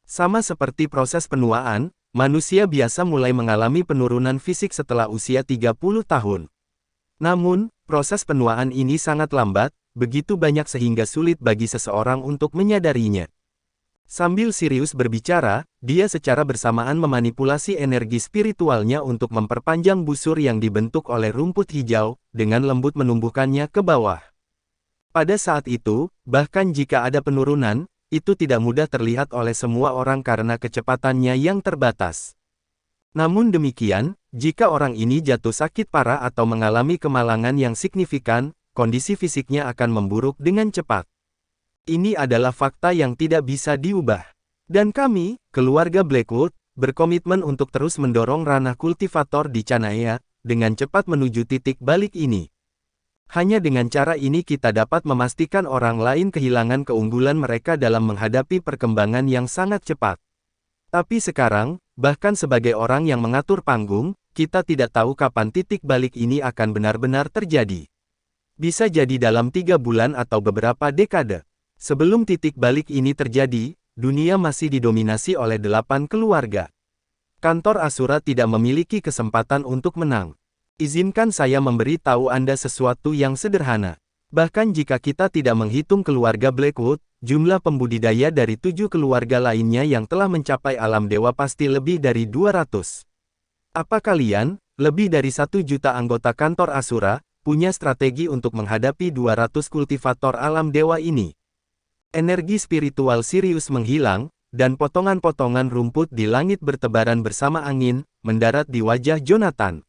Sama seperti proses penuaan, manusia biasa mulai mengalami penurunan fisik setelah usia 30 tahun. Namun, proses penuaan ini sangat lambat, begitu banyak sehingga sulit bagi seseorang untuk menyadarinya. Sambil Sirius berbicara, dia secara bersamaan memanipulasi energi spiritualnya untuk memperpanjang busur yang dibentuk oleh rumput hijau, dengan lembut menumbuhkannya ke bawah. Pada saat itu, bahkan jika ada penurunan, itu tidak mudah terlihat oleh semua orang karena kecepatannya yang terbatas. Namun demikian, jika orang ini jatuh sakit parah atau mengalami kemalangan yang signifikan, kondisi fisiknya akan memburuk dengan cepat. Ini adalah fakta yang tidak bisa diubah. Dan kami, keluarga Blackwood, berkomitmen untuk terus mendorong ranah kultivator di Canaya, dengan cepat menuju titik balik ini. Hanya dengan cara ini kita dapat memastikan orang lain kehilangan keunggulan mereka dalam menghadapi perkembangan yang sangat cepat. Tapi sekarang, bahkan sebagai orang yang mengatur panggung, kita tidak tahu kapan titik balik ini akan benar-benar terjadi. Bisa jadi dalam 3 bulan atau beberapa dekade. Sebelum titik balik ini terjadi, dunia masih didominasi oleh 8 keluarga. Kantor Asura tidak memiliki kesempatan untuk menang. Izinkan saya memberi tahu Anda sesuatu yang sederhana. Bahkan jika kita tidak menghitung keluarga Blackwood, jumlah pembudidaya dari 7 keluarga lainnya yang telah mencapai alam dewa pasti lebih dari 200. Apa kalian, lebih dari 1 juta anggota kantor Asura, punya strategi untuk menghadapi 200 kultivator alam dewa ini? Energi spiritual Sirius menghilang, dan potongan-potongan rumput di langit bertebaran bersama angin, mendarat di wajah Jonathan.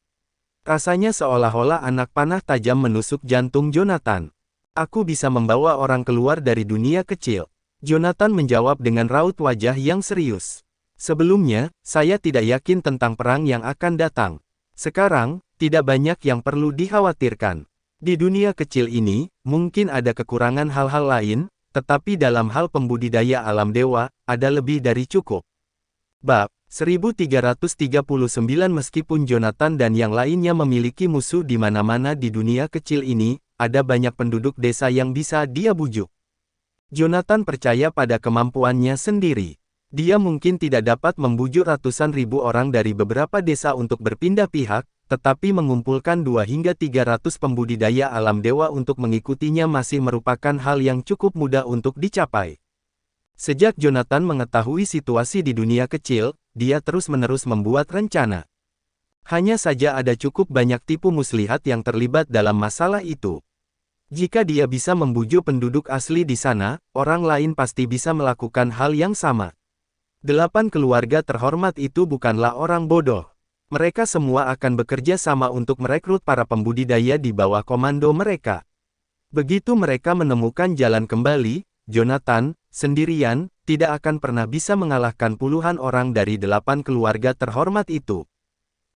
Rasanya seolah-olah anak panah tajam menusuk jantung Jonathan. Aku bisa membawa orang keluar dari dunia kecil. Jonathan menjawab dengan raut wajah yang serius. Sebelumnya, saya tidak yakin tentang perang yang akan datang. Sekarang, tidak banyak yang perlu dikhawatirkan. Di dunia kecil ini, mungkin ada kekurangan hal-hal lain, tetapi dalam hal pembudidaya alam dewa, ada lebih dari cukup. Bab 1339. Meskipun Jonathan dan yang lainnya memiliki musuh di mana-mana di dunia kecil ini, ada banyak penduduk desa yang bisa dia bujuk. Jonathan percaya pada kemampuannya sendiri. Dia mungkin tidak dapat membujuk ratusan ribu orang dari beberapa desa untuk berpindah pihak, tetapi mengumpulkan 2 hingga 300 pembudidaya alam dewa untuk mengikutinya masih merupakan hal yang cukup mudah untuk dicapai. Sejak Jonathan mengetahui situasi di dunia kecil, dia terus-menerus membuat rencana. Hanya saja ada cukup banyak tipu muslihat yang terlibat dalam masalah itu. Jika dia bisa membujuk penduduk asli di sana, orang lain pasti bisa melakukan hal yang sama. 8 keluarga terhormat itu bukanlah orang bodoh. Mereka semua akan bekerja sama untuk merekrut para pembudidaya di bawah komando mereka. Begitu mereka menemukan jalan kembali, Jonathan, sendirian, tidak akan pernah bisa mengalahkan puluhan orang dari 8 keluarga terhormat itu.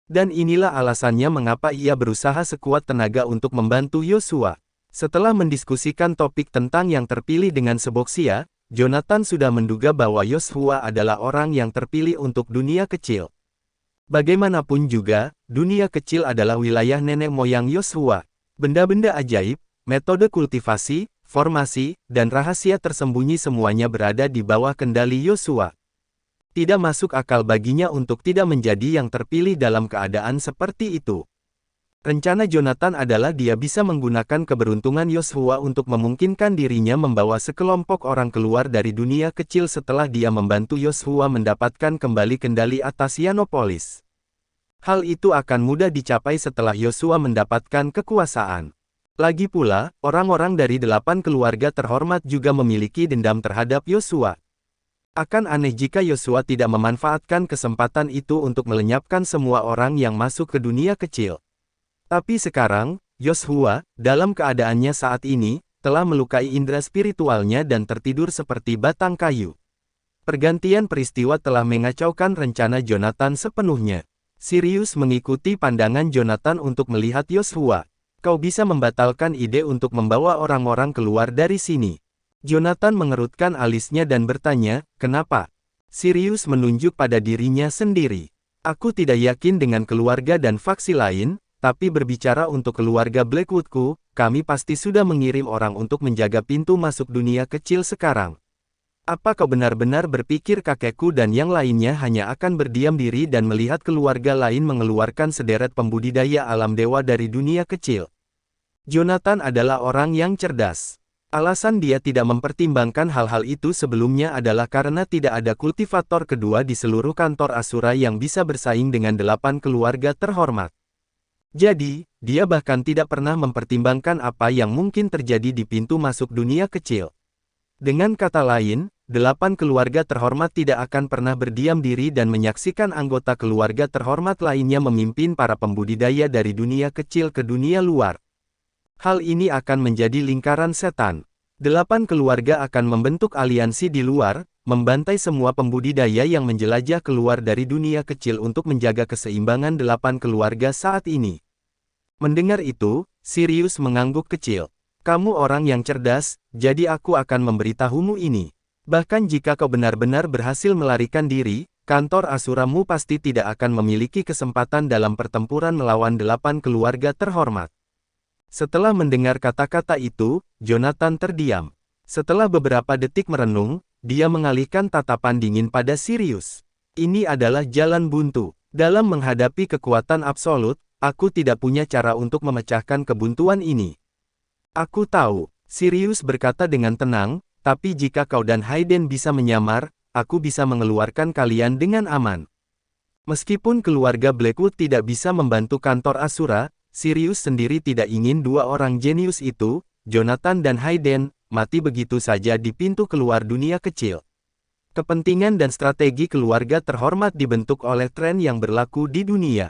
Dan inilah alasannya mengapa ia berusaha sekuat tenaga untuk membantu Yosua. Setelah mendiskusikan topik tentang yang terpilih dengan Seboksia, Jonathan sudah menduga bahwa Yosua adalah orang yang terpilih untuk dunia kecil. Bagaimanapun juga, dunia kecil adalah wilayah nenek moyang Yosua. Benda-benda ajaib, metode kultivasi, formasi, dan rahasia tersembunyi semuanya berada di bawah kendali Yosua. Tidak masuk akal baginya untuk tidak menjadi yang terpilih dalam keadaan seperti itu. Rencana Jonathan adalah dia bisa menggunakan keberuntungan Yosua untuk memungkinkan dirinya membawa sekelompok orang keluar dari dunia kecil setelah dia membantu Yosua mendapatkan kembali kendali atas Yanopolis. Hal itu akan mudah dicapai setelah Yosua mendapatkan kekuasaan. Lagi pula, orang-orang dari 8 keluarga terhormat juga memiliki dendam terhadap Yosua. Akan aneh jika Yosua tidak memanfaatkan kesempatan itu untuk melenyapkan semua orang yang masuk ke dunia kecil. Tapi sekarang, Yosua, dalam keadaannya saat ini, telah melukai indera spiritualnya dan tertidur seperti batang kayu. Pergantian peristiwa telah mengacaukan rencana Jonathan sepenuhnya. Sirius mengikuti pandangan Jonathan untuk melihat Yosua. Kau bisa membatalkan ide untuk membawa orang-orang keluar dari sini. Jonathan mengerutkan alisnya dan bertanya, kenapa? Sirius menunjuk pada dirinya sendiri. Aku tidak yakin dengan keluarga dan faksi lain, tapi berbicara untuk keluarga Blackwoodku, kami pasti sudah mengirim orang untuk menjaga pintu masuk dunia kecil sekarang. Apa kau benar-benar berpikir kakekku dan yang lainnya hanya akan berdiam diri dan melihat keluarga lain mengeluarkan sederet pembudidaya alam dewa dari dunia kecil? Jonathan adalah orang yang cerdas. Alasan dia tidak mempertimbangkan hal-hal itu sebelumnya adalah karena tidak ada kultivator kedua di seluruh kantor Asura yang bisa bersaing dengan 8 keluarga terhormat. Jadi, dia bahkan tidak pernah mempertimbangkan apa yang mungkin terjadi di pintu masuk dunia kecil. Dengan kata lain, 8 keluarga terhormat tidak akan pernah berdiam diri dan menyaksikan anggota keluarga terhormat lainnya memimpin para pembudidaya dari dunia kecil ke dunia luar. Hal ini akan menjadi lingkaran setan. 8 keluarga akan membentuk aliansi di luar, membantai semua pembudidaya yang menjelajah keluar dari dunia kecil untuk menjaga keseimbangan 8 keluarga saat ini. Mendengar itu, Sirius mengangguk kecil. Kamu orang yang cerdas, jadi aku akan memberitahumu ini. Bahkan jika kau benar-benar berhasil melarikan diri, kantor Asuramu pasti tidak akan memiliki kesempatan dalam pertempuran melawan 8 keluarga terhormat. Setelah mendengar kata-kata itu, Jonathan terdiam. Setelah beberapa detik merenung, dia mengalihkan tatapan dingin pada Sirius. Ini adalah jalan buntu. Dalam menghadapi kekuatan absolut, aku tidak punya cara untuk memecahkan kebuntuan ini. Aku tahu, Sirius berkata dengan tenang, tapi jika kau dan Hayden bisa menyamar, aku bisa mengeluarkan kalian dengan aman. Meskipun keluarga Blackwood tidak bisa membantu kantor Asura, Sirius sendiri tidak ingin dua orang jenius itu, Jonathan dan Hayden, mati begitu saja di pintu keluar dunia kecil. Kepentingan dan strategi keluarga terhormat dibentuk oleh tren yang berlaku di dunia.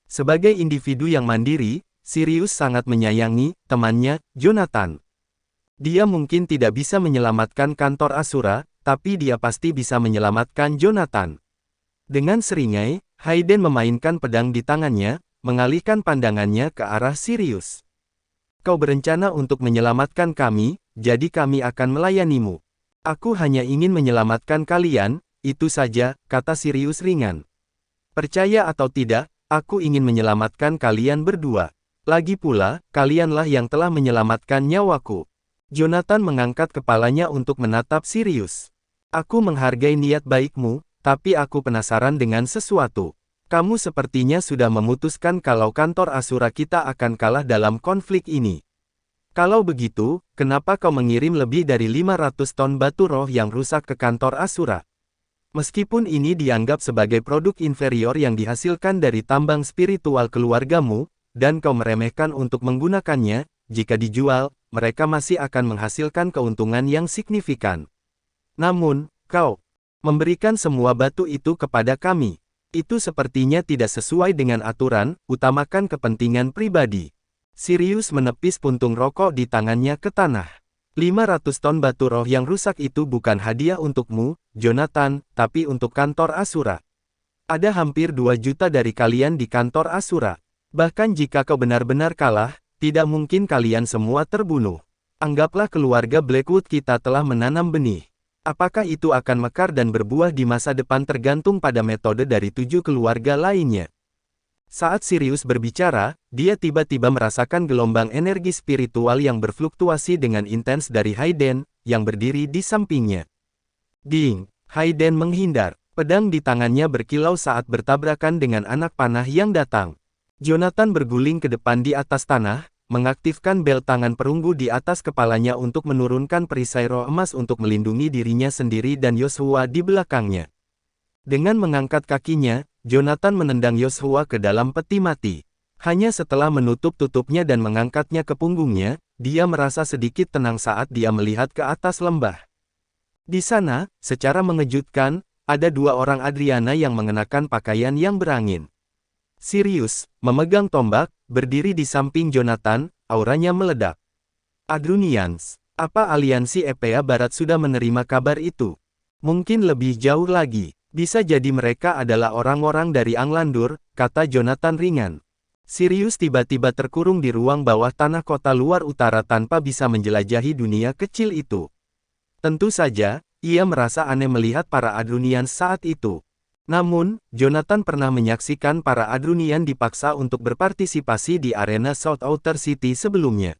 Sebagai individu yang mandiri, Sirius sangat menyayangi temannya, Jonathan. Dia mungkin tidak bisa menyelamatkan kantor Asura, tapi dia pasti bisa menyelamatkan Jonathan. Dengan seringai, Hayden memainkan pedang di tangannya, mengalihkan pandangannya ke arah Sirius. Kau berencana untuk menyelamatkan kami, jadi kami akan melayanimu. Aku hanya ingin menyelamatkan kalian, itu saja, kata Sirius ringan. Percaya atau tidak, aku ingin menyelamatkan kalian berdua. Lagi pula, kalianlah yang telah menyelamatkan nyawaku. Jonathan mengangkat kepalanya untuk menatap Sirius. Aku menghargai niat baikmu, tapi aku penasaran dengan sesuatu. Kamu sepertinya sudah memutuskan kalau kantor Asura kita akan kalah dalam konflik ini. Kalau begitu, kenapa kau mengirim lebih dari 500 ton batu roh yang rusak ke kantor Asura? Meskipun ini dianggap sebagai produk inferior yang dihasilkan dari tambang spiritual keluargamu, dan kau meremehkan untuk menggunakannya, jika dijual, mereka masih akan menghasilkan keuntungan yang signifikan. Namun, kau memberikan semua batu itu kepada kami. Itu sepertinya tidak sesuai dengan aturan, utamakan kepentingan pribadi. Sirius menepis puntung rokok di tangannya ke tanah. 500 ton batu roh yang rusak itu bukan hadiah untukmu, Jonathan, tapi untuk kantor Asura. Ada hampir 2 juta dari kalian di kantor Asura. Bahkan jika kau benar-benar kalah, tidak mungkin kalian semua terbunuh. Anggaplah keluarga Blackwood kita telah menanam benih. Apakah itu akan mekar dan berbuah di masa depan tergantung pada metode dari 7 keluarga lainnya. Saat Sirius berbicara, dia tiba-tiba merasakan gelombang energi spiritual yang berfluktuasi dengan intens dari Hayden, yang berdiri di sampingnya. Ding! Hayden menghindar. Pedang di tangannya berkilau saat bertabrakan dengan anak panah yang datang. Jonathan berguling ke depan di atas tanah, mengaktifkan bel tangan perunggu di atas kepalanya untuk menurunkan perisai roh emas untuk melindungi dirinya sendiri dan Yoshua di belakangnya. Dengan mengangkat kakinya, Jonathan menendang Yoshua ke dalam peti mati. Hanya setelah menutup-tutupnya dan mengangkatnya ke punggungnya, dia merasa sedikit tenang saat dia melihat ke atas lembah. Di sana, secara mengejutkan, ada 2 orang Adriana yang mengenakan pakaian yang berangin. Sirius, memegang tombak, berdiri di samping Jonathan, auranya meledak. Adrunians, apa aliansi Epea Barat sudah menerima kabar itu? Mungkin lebih jauh lagi, bisa jadi mereka adalah orang-orang dari Anglandur, kata Jonathan ringan. Sirius tiba-tiba terkurung di ruang bawah tanah kota luar utara tanpa bisa menjelajahi dunia kecil itu. Tentu saja, ia merasa aneh melihat para Adrunians saat itu. Namun, Jonathan pernah menyaksikan para Adrunian dipaksa untuk berpartisipasi di arena South Outer City sebelumnya.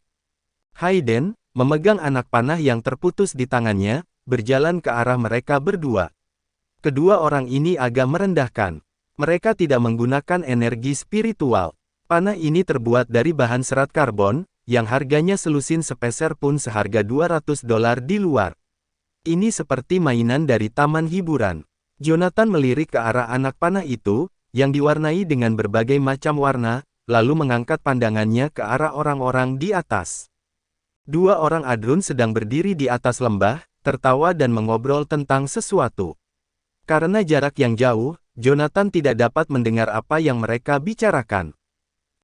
Hayden, memegang anak panah yang terputus di tangannya, berjalan ke arah mereka berdua. Kedua orang ini agak merendahkan. Mereka tidak menggunakan energi spiritual. Panah ini terbuat dari bahan serat karbon, yang harganya selusin sepeser pun seharga $200 di luar. Ini seperti mainan dari taman hiburan. Jonathan melirik ke arah anak panah itu, yang diwarnai dengan berbagai macam warna, lalu mengangkat pandangannya ke arah orang-orang di atas. 2 orang Adrun sedang berdiri di atas lembah, tertawa dan mengobrol tentang sesuatu. Karena jarak yang jauh, Jonathan tidak dapat mendengar apa yang mereka bicarakan.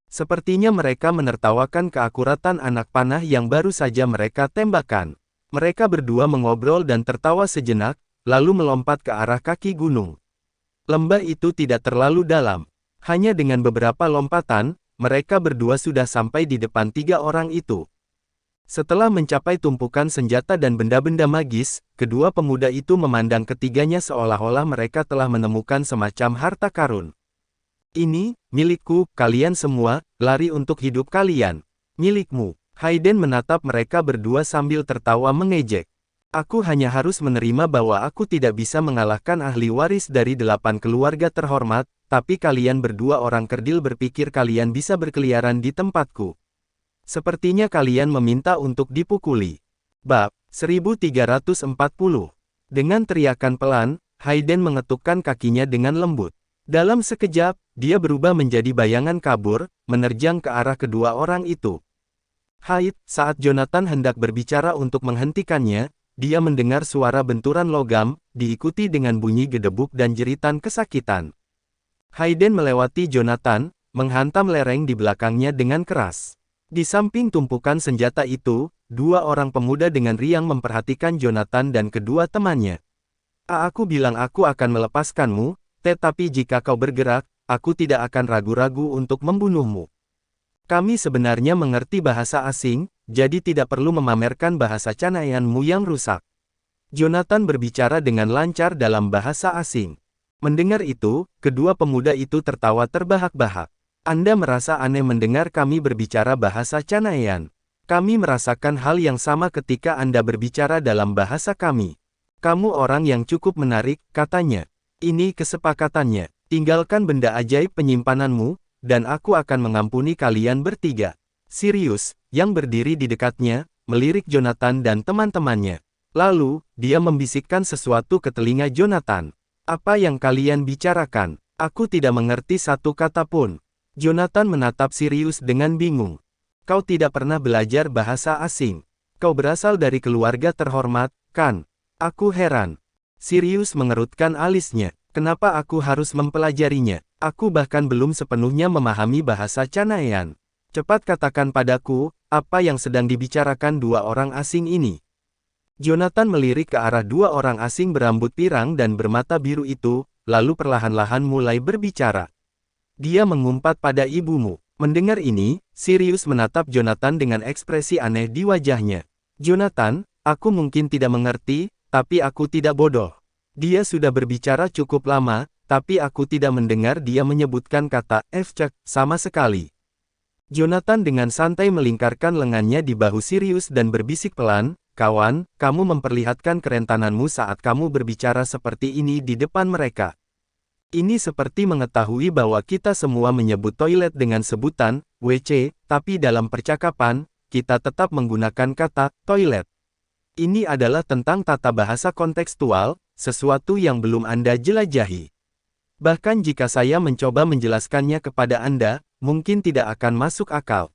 Sepertinya mereka menertawakan keakuratan anak panah yang baru saja mereka tembakkan. Mereka berdua mengobrol dan tertawa sejenak, lalu melompat ke arah kaki gunung. Lembah itu tidak terlalu dalam. Hanya dengan beberapa lompatan, mereka berdua sudah sampai di depan 3 orang itu. Setelah mencapai tumpukan senjata dan benda-benda magis, kedua pemuda itu memandang ketiganya seolah-olah mereka telah menemukan semacam harta karun. Ini, milikku, kalian semua, lari untuk hidup kalian. Milikmu. Hayden menatap mereka berdua sambil tertawa mengejek. Aku hanya harus menerima bahwa aku tidak bisa mengalahkan ahli waris dari 8 keluarga terhormat, tapi kalian berdua orang kerdil berpikir kalian bisa berkeliaran di tempatku. Sepertinya kalian meminta untuk dipukuli. Bab 1340. Dengan teriakan pelan, Hayden mengetukkan kakinya dengan lembut. Dalam sekejap, dia berubah menjadi bayangan kabur, menerjang ke arah kedua orang itu. Saat Jonathan hendak berbicara untuk menghentikannya, dia mendengar suara benturan logam, diikuti dengan bunyi gedebuk dan jeritan kesakitan. Hayden melewati Jonathan, menghantam lereng di belakangnya dengan keras. Di samping tumpukan senjata itu, dua orang pemuda dengan riang memperhatikan Jonathan dan kedua temannya. Aku bilang aku akan melepaskanmu, tetapi jika kau bergerak, aku tidak akan ragu-ragu untuk membunuhmu. Kami sebenarnya mengerti bahasa asing, jadi tidak perlu memamerkan bahasa Canaianmu yang rusak. Jonathan berbicara dengan lancar dalam bahasa asing. Mendengar itu, kedua pemuda itu tertawa terbahak-bahak. Anda merasa aneh mendengar kami berbicara bahasa Canaian. Kami merasakan hal yang sama ketika Anda berbicara dalam bahasa kami. Kamu orang yang cukup menarik, katanya. Ini kesepakatannya. Tinggalkan benda ajaib penyimpananmu, dan aku akan mengampuni kalian bertiga. Sirius, yang berdiri di dekatnya, melirik Jonathan dan teman-temannya. Lalu, dia membisikkan sesuatu ke telinga Jonathan. Apa yang kalian bicarakan? Aku tidak mengerti satu kata pun. Jonathan menatap Sirius dengan bingung. Kau tidak pernah belajar bahasa asing. Kau berasal dari keluarga terhormat, kan? Aku heran. Sirius mengerutkan alisnya. Kenapa aku harus mempelajarinya? Aku bahkan belum sepenuhnya memahami bahasa Canaian. Cepat katakan padaku, apa yang sedang dibicarakan dua orang asing ini? Jonathan melirik ke arah dua orang asing berambut pirang dan bermata biru itu, lalu perlahan-lahan mulai berbicara. Dia mengumpat pada ibumu. Mendengar ini, Sirius menatap Jonathan dengan ekspresi aneh di wajahnya. Jonathan, aku mungkin tidak mengerti, tapi aku tidak bodoh. Dia sudah berbicara cukup lama, tapi aku tidak mendengar dia menyebutkan kata "efcek" sama sekali. Jonathan dengan santai melingkarkan lengannya di bahu Sirius dan berbisik pelan, kawan, kamu memperlihatkan kerentananmu saat kamu berbicara seperti ini di depan mereka. Ini seperti mengetahui bahwa kita semua menyebut toilet dengan sebutan WC, tapi dalam percakapan, kita tetap menggunakan kata toilet. Ini adalah tentang tata bahasa kontekstual, sesuatu yang belum Anda jelajahi. Bahkan jika saya mencoba menjelaskannya kepada Anda, mungkin tidak akan masuk akal.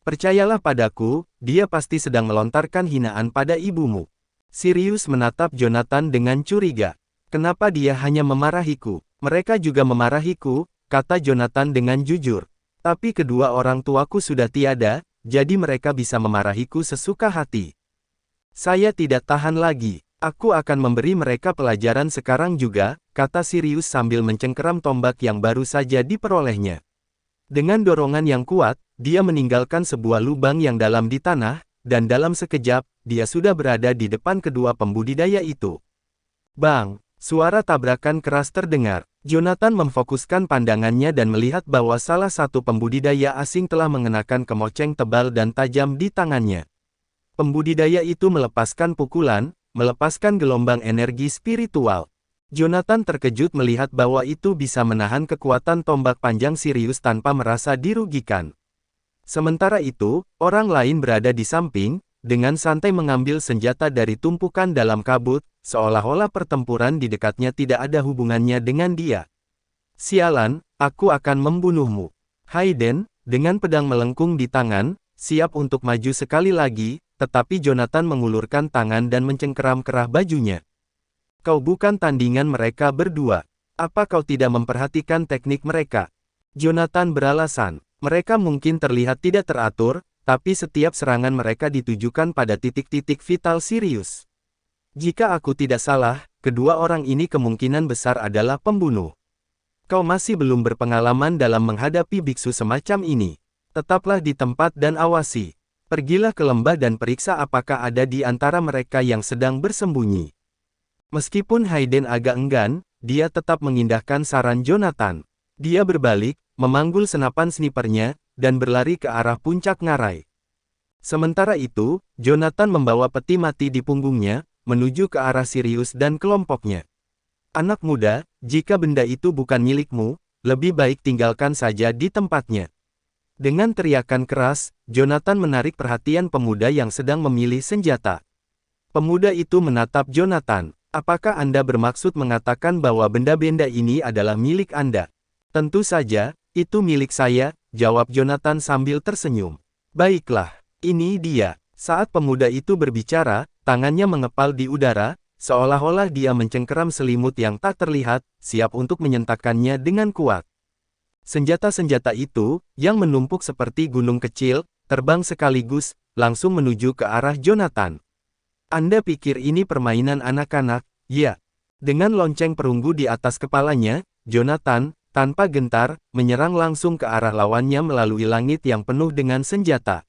Percayalah padaku, dia pasti sedang melontarkan hinaan pada ibumu. Sirius menatap Jonathan dengan curiga. Kenapa dia hanya memarahiku? Mereka juga memarahiku, kata Jonathan dengan jujur. Tapi kedua orang tuaku sudah tiada, jadi mereka bisa memarahiku sesuka hati. Saya tidak tahan lagi. Aku akan memberi mereka pelajaran sekarang juga, kata Sirius sambil mencengkeram tombak yang baru saja diperolehnya. Dengan dorongan yang kuat, dia meninggalkan sebuah lubang yang dalam di tanah, dan dalam sekejap, dia sudah berada di depan kedua pembudidaya itu. Bang! Suara tabrakan keras terdengar. Jonathan memfokuskan pandangannya dan melihat bahwa salah satu pembudidaya asing telah mengenakan kemoceng tebal dan tajam di tangannya. Pembudidaya itu melepaskan pukulan, melepaskan gelombang energi spiritual. Jonathan terkejut melihat bahwa itu bisa menahan kekuatan tombak panjang Sirius tanpa merasa dirugikan. Sementara itu, orang lain berada di samping, dengan santai mengambil senjata dari tumpukan dalam kabut, seolah-olah pertempuran di dekatnya tidak ada hubungannya dengan dia. Sialan, aku akan membunuhmu. Hayden, dengan pedang melengkung di tangan, siap untuk maju sekali lagi, tetapi Jonathan mengulurkan tangan dan mencengkeram kerah bajunya. Kau bukan tandingan mereka berdua. Apa kau tidak memperhatikan teknik mereka? Jonathan beralasan, mereka mungkin terlihat tidak teratur, tapi setiap serangan mereka ditujukan pada titik-titik vital Sirius. Jika aku tidak salah, kedua orang ini kemungkinan besar adalah pembunuh. Kau masih belum berpengalaman dalam menghadapi biksu semacam ini. Tetaplah di tempat dan awasi. Pergilah ke lembah dan periksa apakah ada di antara mereka yang sedang bersembunyi. Meskipun Hayden agak enggan, dia tetap mengindahkan saran Jonathan. Dia berbalik, memanggul senapan snipernya, dan berlari ke arah puncak ngarai. Sementara itu, Jonathan membawa peti mati di punggungnya, menuju ke arah Sirius dan kelompoknya. Anak muda, jika benda itu bukan milikmu, lebih baik tinggalkan saja di tempatnya. Dengan teriakan keras, Jonathan menarik perhatian pemuda yang sedang memilih senjata. Pemuda itu menatap Jonathan. Apakah Anda bermaksud mengatakan bahwa benda-benda ini adalah milik Anda? Tentu saja, itu milik saya, jawab Jonathan sambil tersenyum. Baiklah, ini dia. Saat pemuda itu berbicara, tangannya mengepal di udara, seolah-olah dia mencengkeram selimut yang tak terlihat, siap untuk menyentakkannya dengan kuat. Senjata-senjata itu, yang menumpuk seperti gunung kecil, terbang sekaligus, langsung menuju ke arah Jonathan. Anda pikir ini permainan anak-anak? Ya. Dengan lonceng perunggu di atas kepalanya, Jonathan, tanpa gentar, menyerang langsung ke arah lawannya melalui langit yang penuh dengan senjata.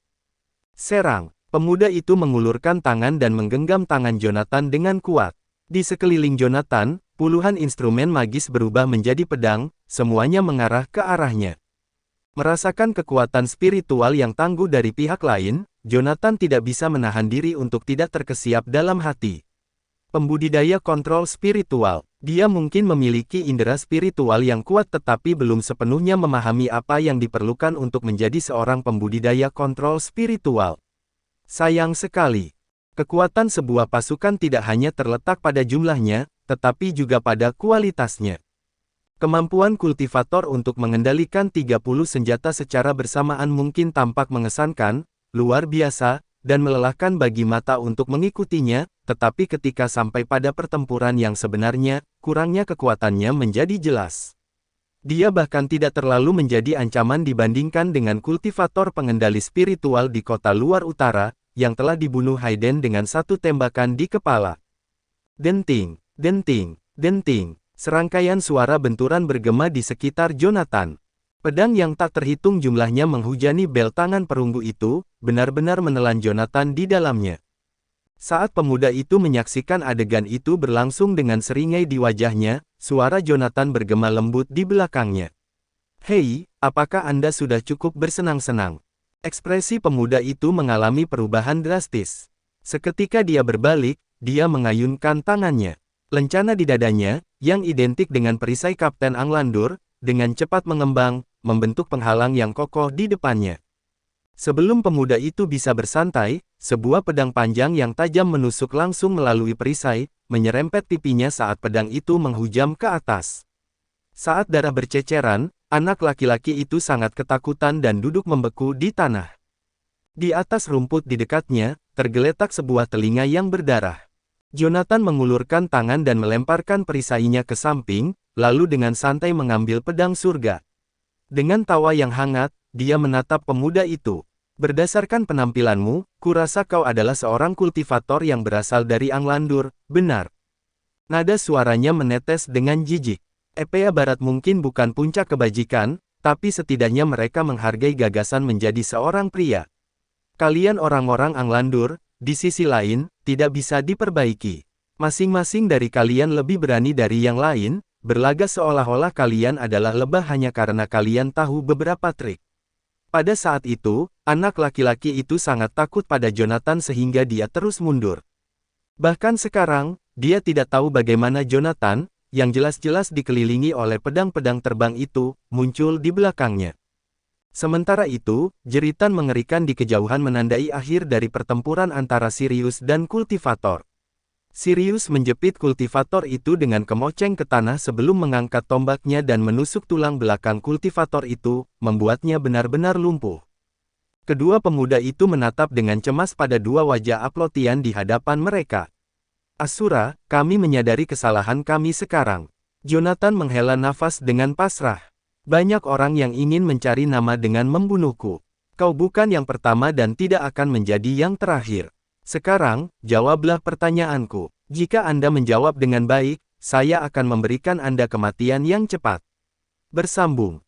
Serang. Pemuda itu mengulurkan tangan dan menggenggam tangan Jonathan dengan kuat. Di sekeliling Jonathan, puluhan instrumen magis berubah menjadi pedang, semuanya mengarah ke arahnya. Merasakan kekuatan spiritual yang tangguh dari pihak lain, Jonathan tidak bisa menahan diri untuk tidak terkesiap dalam hati. Pembudidaya kontrol spiritual. Dia mungkin memiliki indera spiritual yang kuat tetapi belum sepenuhnya memahami apa yang diperlukan untuk menjadi seorang pembudidaya kontrol spiritual. Sayang sekali. Kekuatan sebuah pasukan tidak hanya terletak pada jumlahnya, tetapi juga pada kualitasnya. Kemampuan kultivator untuk mengendalikan 30 senjata secara bersamaan mungkin tampak mengesankan, luar biasa, dan melelahkan bagi mata untuk mengikutinya, tetapi ketika sampai pada pertempuran yang sebenarnya, kurangnya kekuatannya menjadi jelas. Dia bahkan tidak terlalu menjadi ancaman dibandingkan dengan kultivator pengendali spiritual di kota luar utara, yang telah dibunuh Hayden dengan satu tembakan di kepala. Denting, denting, denting. Serangkaian suara benturan bergema di sekitar Jonathan. Pedang yang tak terhitung jumlahnya menghujani bel tangan perunggu itu, benar-benar menelan Jonathan di dalamnya. Saat pemuda itu menyaksikan adegan itu berlangsung dengan seringai di wajahnya, suara Jonathan bergema lembut di belakangnya. "Hei, apakah Anda sudah cukup bersenang-senang?" Ekspresi pemuda itu mengalami perubahan drastis. Seketika dia berbalik, dia mengayunkan tangannya. Lencana di dadanya, yang identik dengan perisai Kapten Anglandur, dengan cepat mengembang, membentuk penghalang yang kokoh di depannya. Sebelum pemuda itu bisa bersantai, sebuah pedang panjang yang tajam menusuk langsung melalui perisai, menyerempet pipinya saat pedang itu menghujam ke atas. Saat darah berceceran, anak laki-laki itu sangat ketakutan dan duduk membeku di tanah. Di atas rumput di dekatnya, tergeletak sebuah telinga yang berdarah. Jonathan mengulurkan tangan dan melemparkan perisainya ke samping, lalu dengan santai mengambil pedang surga. Dengan tawa yang hangat, dia menatap pemuda itu. "Berdasarkan penampilanmu, kurasa kau adalah seorang kultivator yang berasal dari Anglandur, benar?" Nada suaranya menetes dengan jijik. Epea Barat mungkin bukan puncak kebajikan, tapi setidaknya mereka menghargai gagasan menjadi seorang pria. Kalian orang-orang Anglandur, di sisi lain, tidak bisa diperbaiki. Masing-masing dari kalian lebih berani dari yang lain, berlagak seolah-olah kalian adalah lebah hanya karena kalian tahu beberapa trik. Pada saat itu, anak laki-laki itu sangat takut pada Jonathan sehingga dia terus mundur. Bahkan sekarang, dia tidak tahu bagaimana Jonathan, yang jelas-jelas dikelilingi oleh pedang-pedang terbang itu, muncul di belakangnya. Sementara itu, jeritan mengerikan di kejauhan menandai akhir dari pertempuran antara Sirius dan kultivator. Sirius menjepit kultivator itu dengan kemoceng ke tanah sebelum mengangkat tombaknya dan menusuk tulang belakang kultivator itu, membuatnya benar-benar lumpuh. Kedua pemuda itu menatap dengan cemas pada dua wajah Aplotian di hadapan mereka. "Asura, kami menyadari kesalahan kami sekarang." Jonathan menghela nafas dengan pasrah. "Banyak orang yang ingin mencari nama dengan membunuhku. Kau bukan yang pertama dan tidak akan menjadi yang terakhir. Sekarang, jawablah pertanyaanku. Jika Anda menjawab dengan baik, saya akan memberikan Anda kematian yang cepat." Bersambung.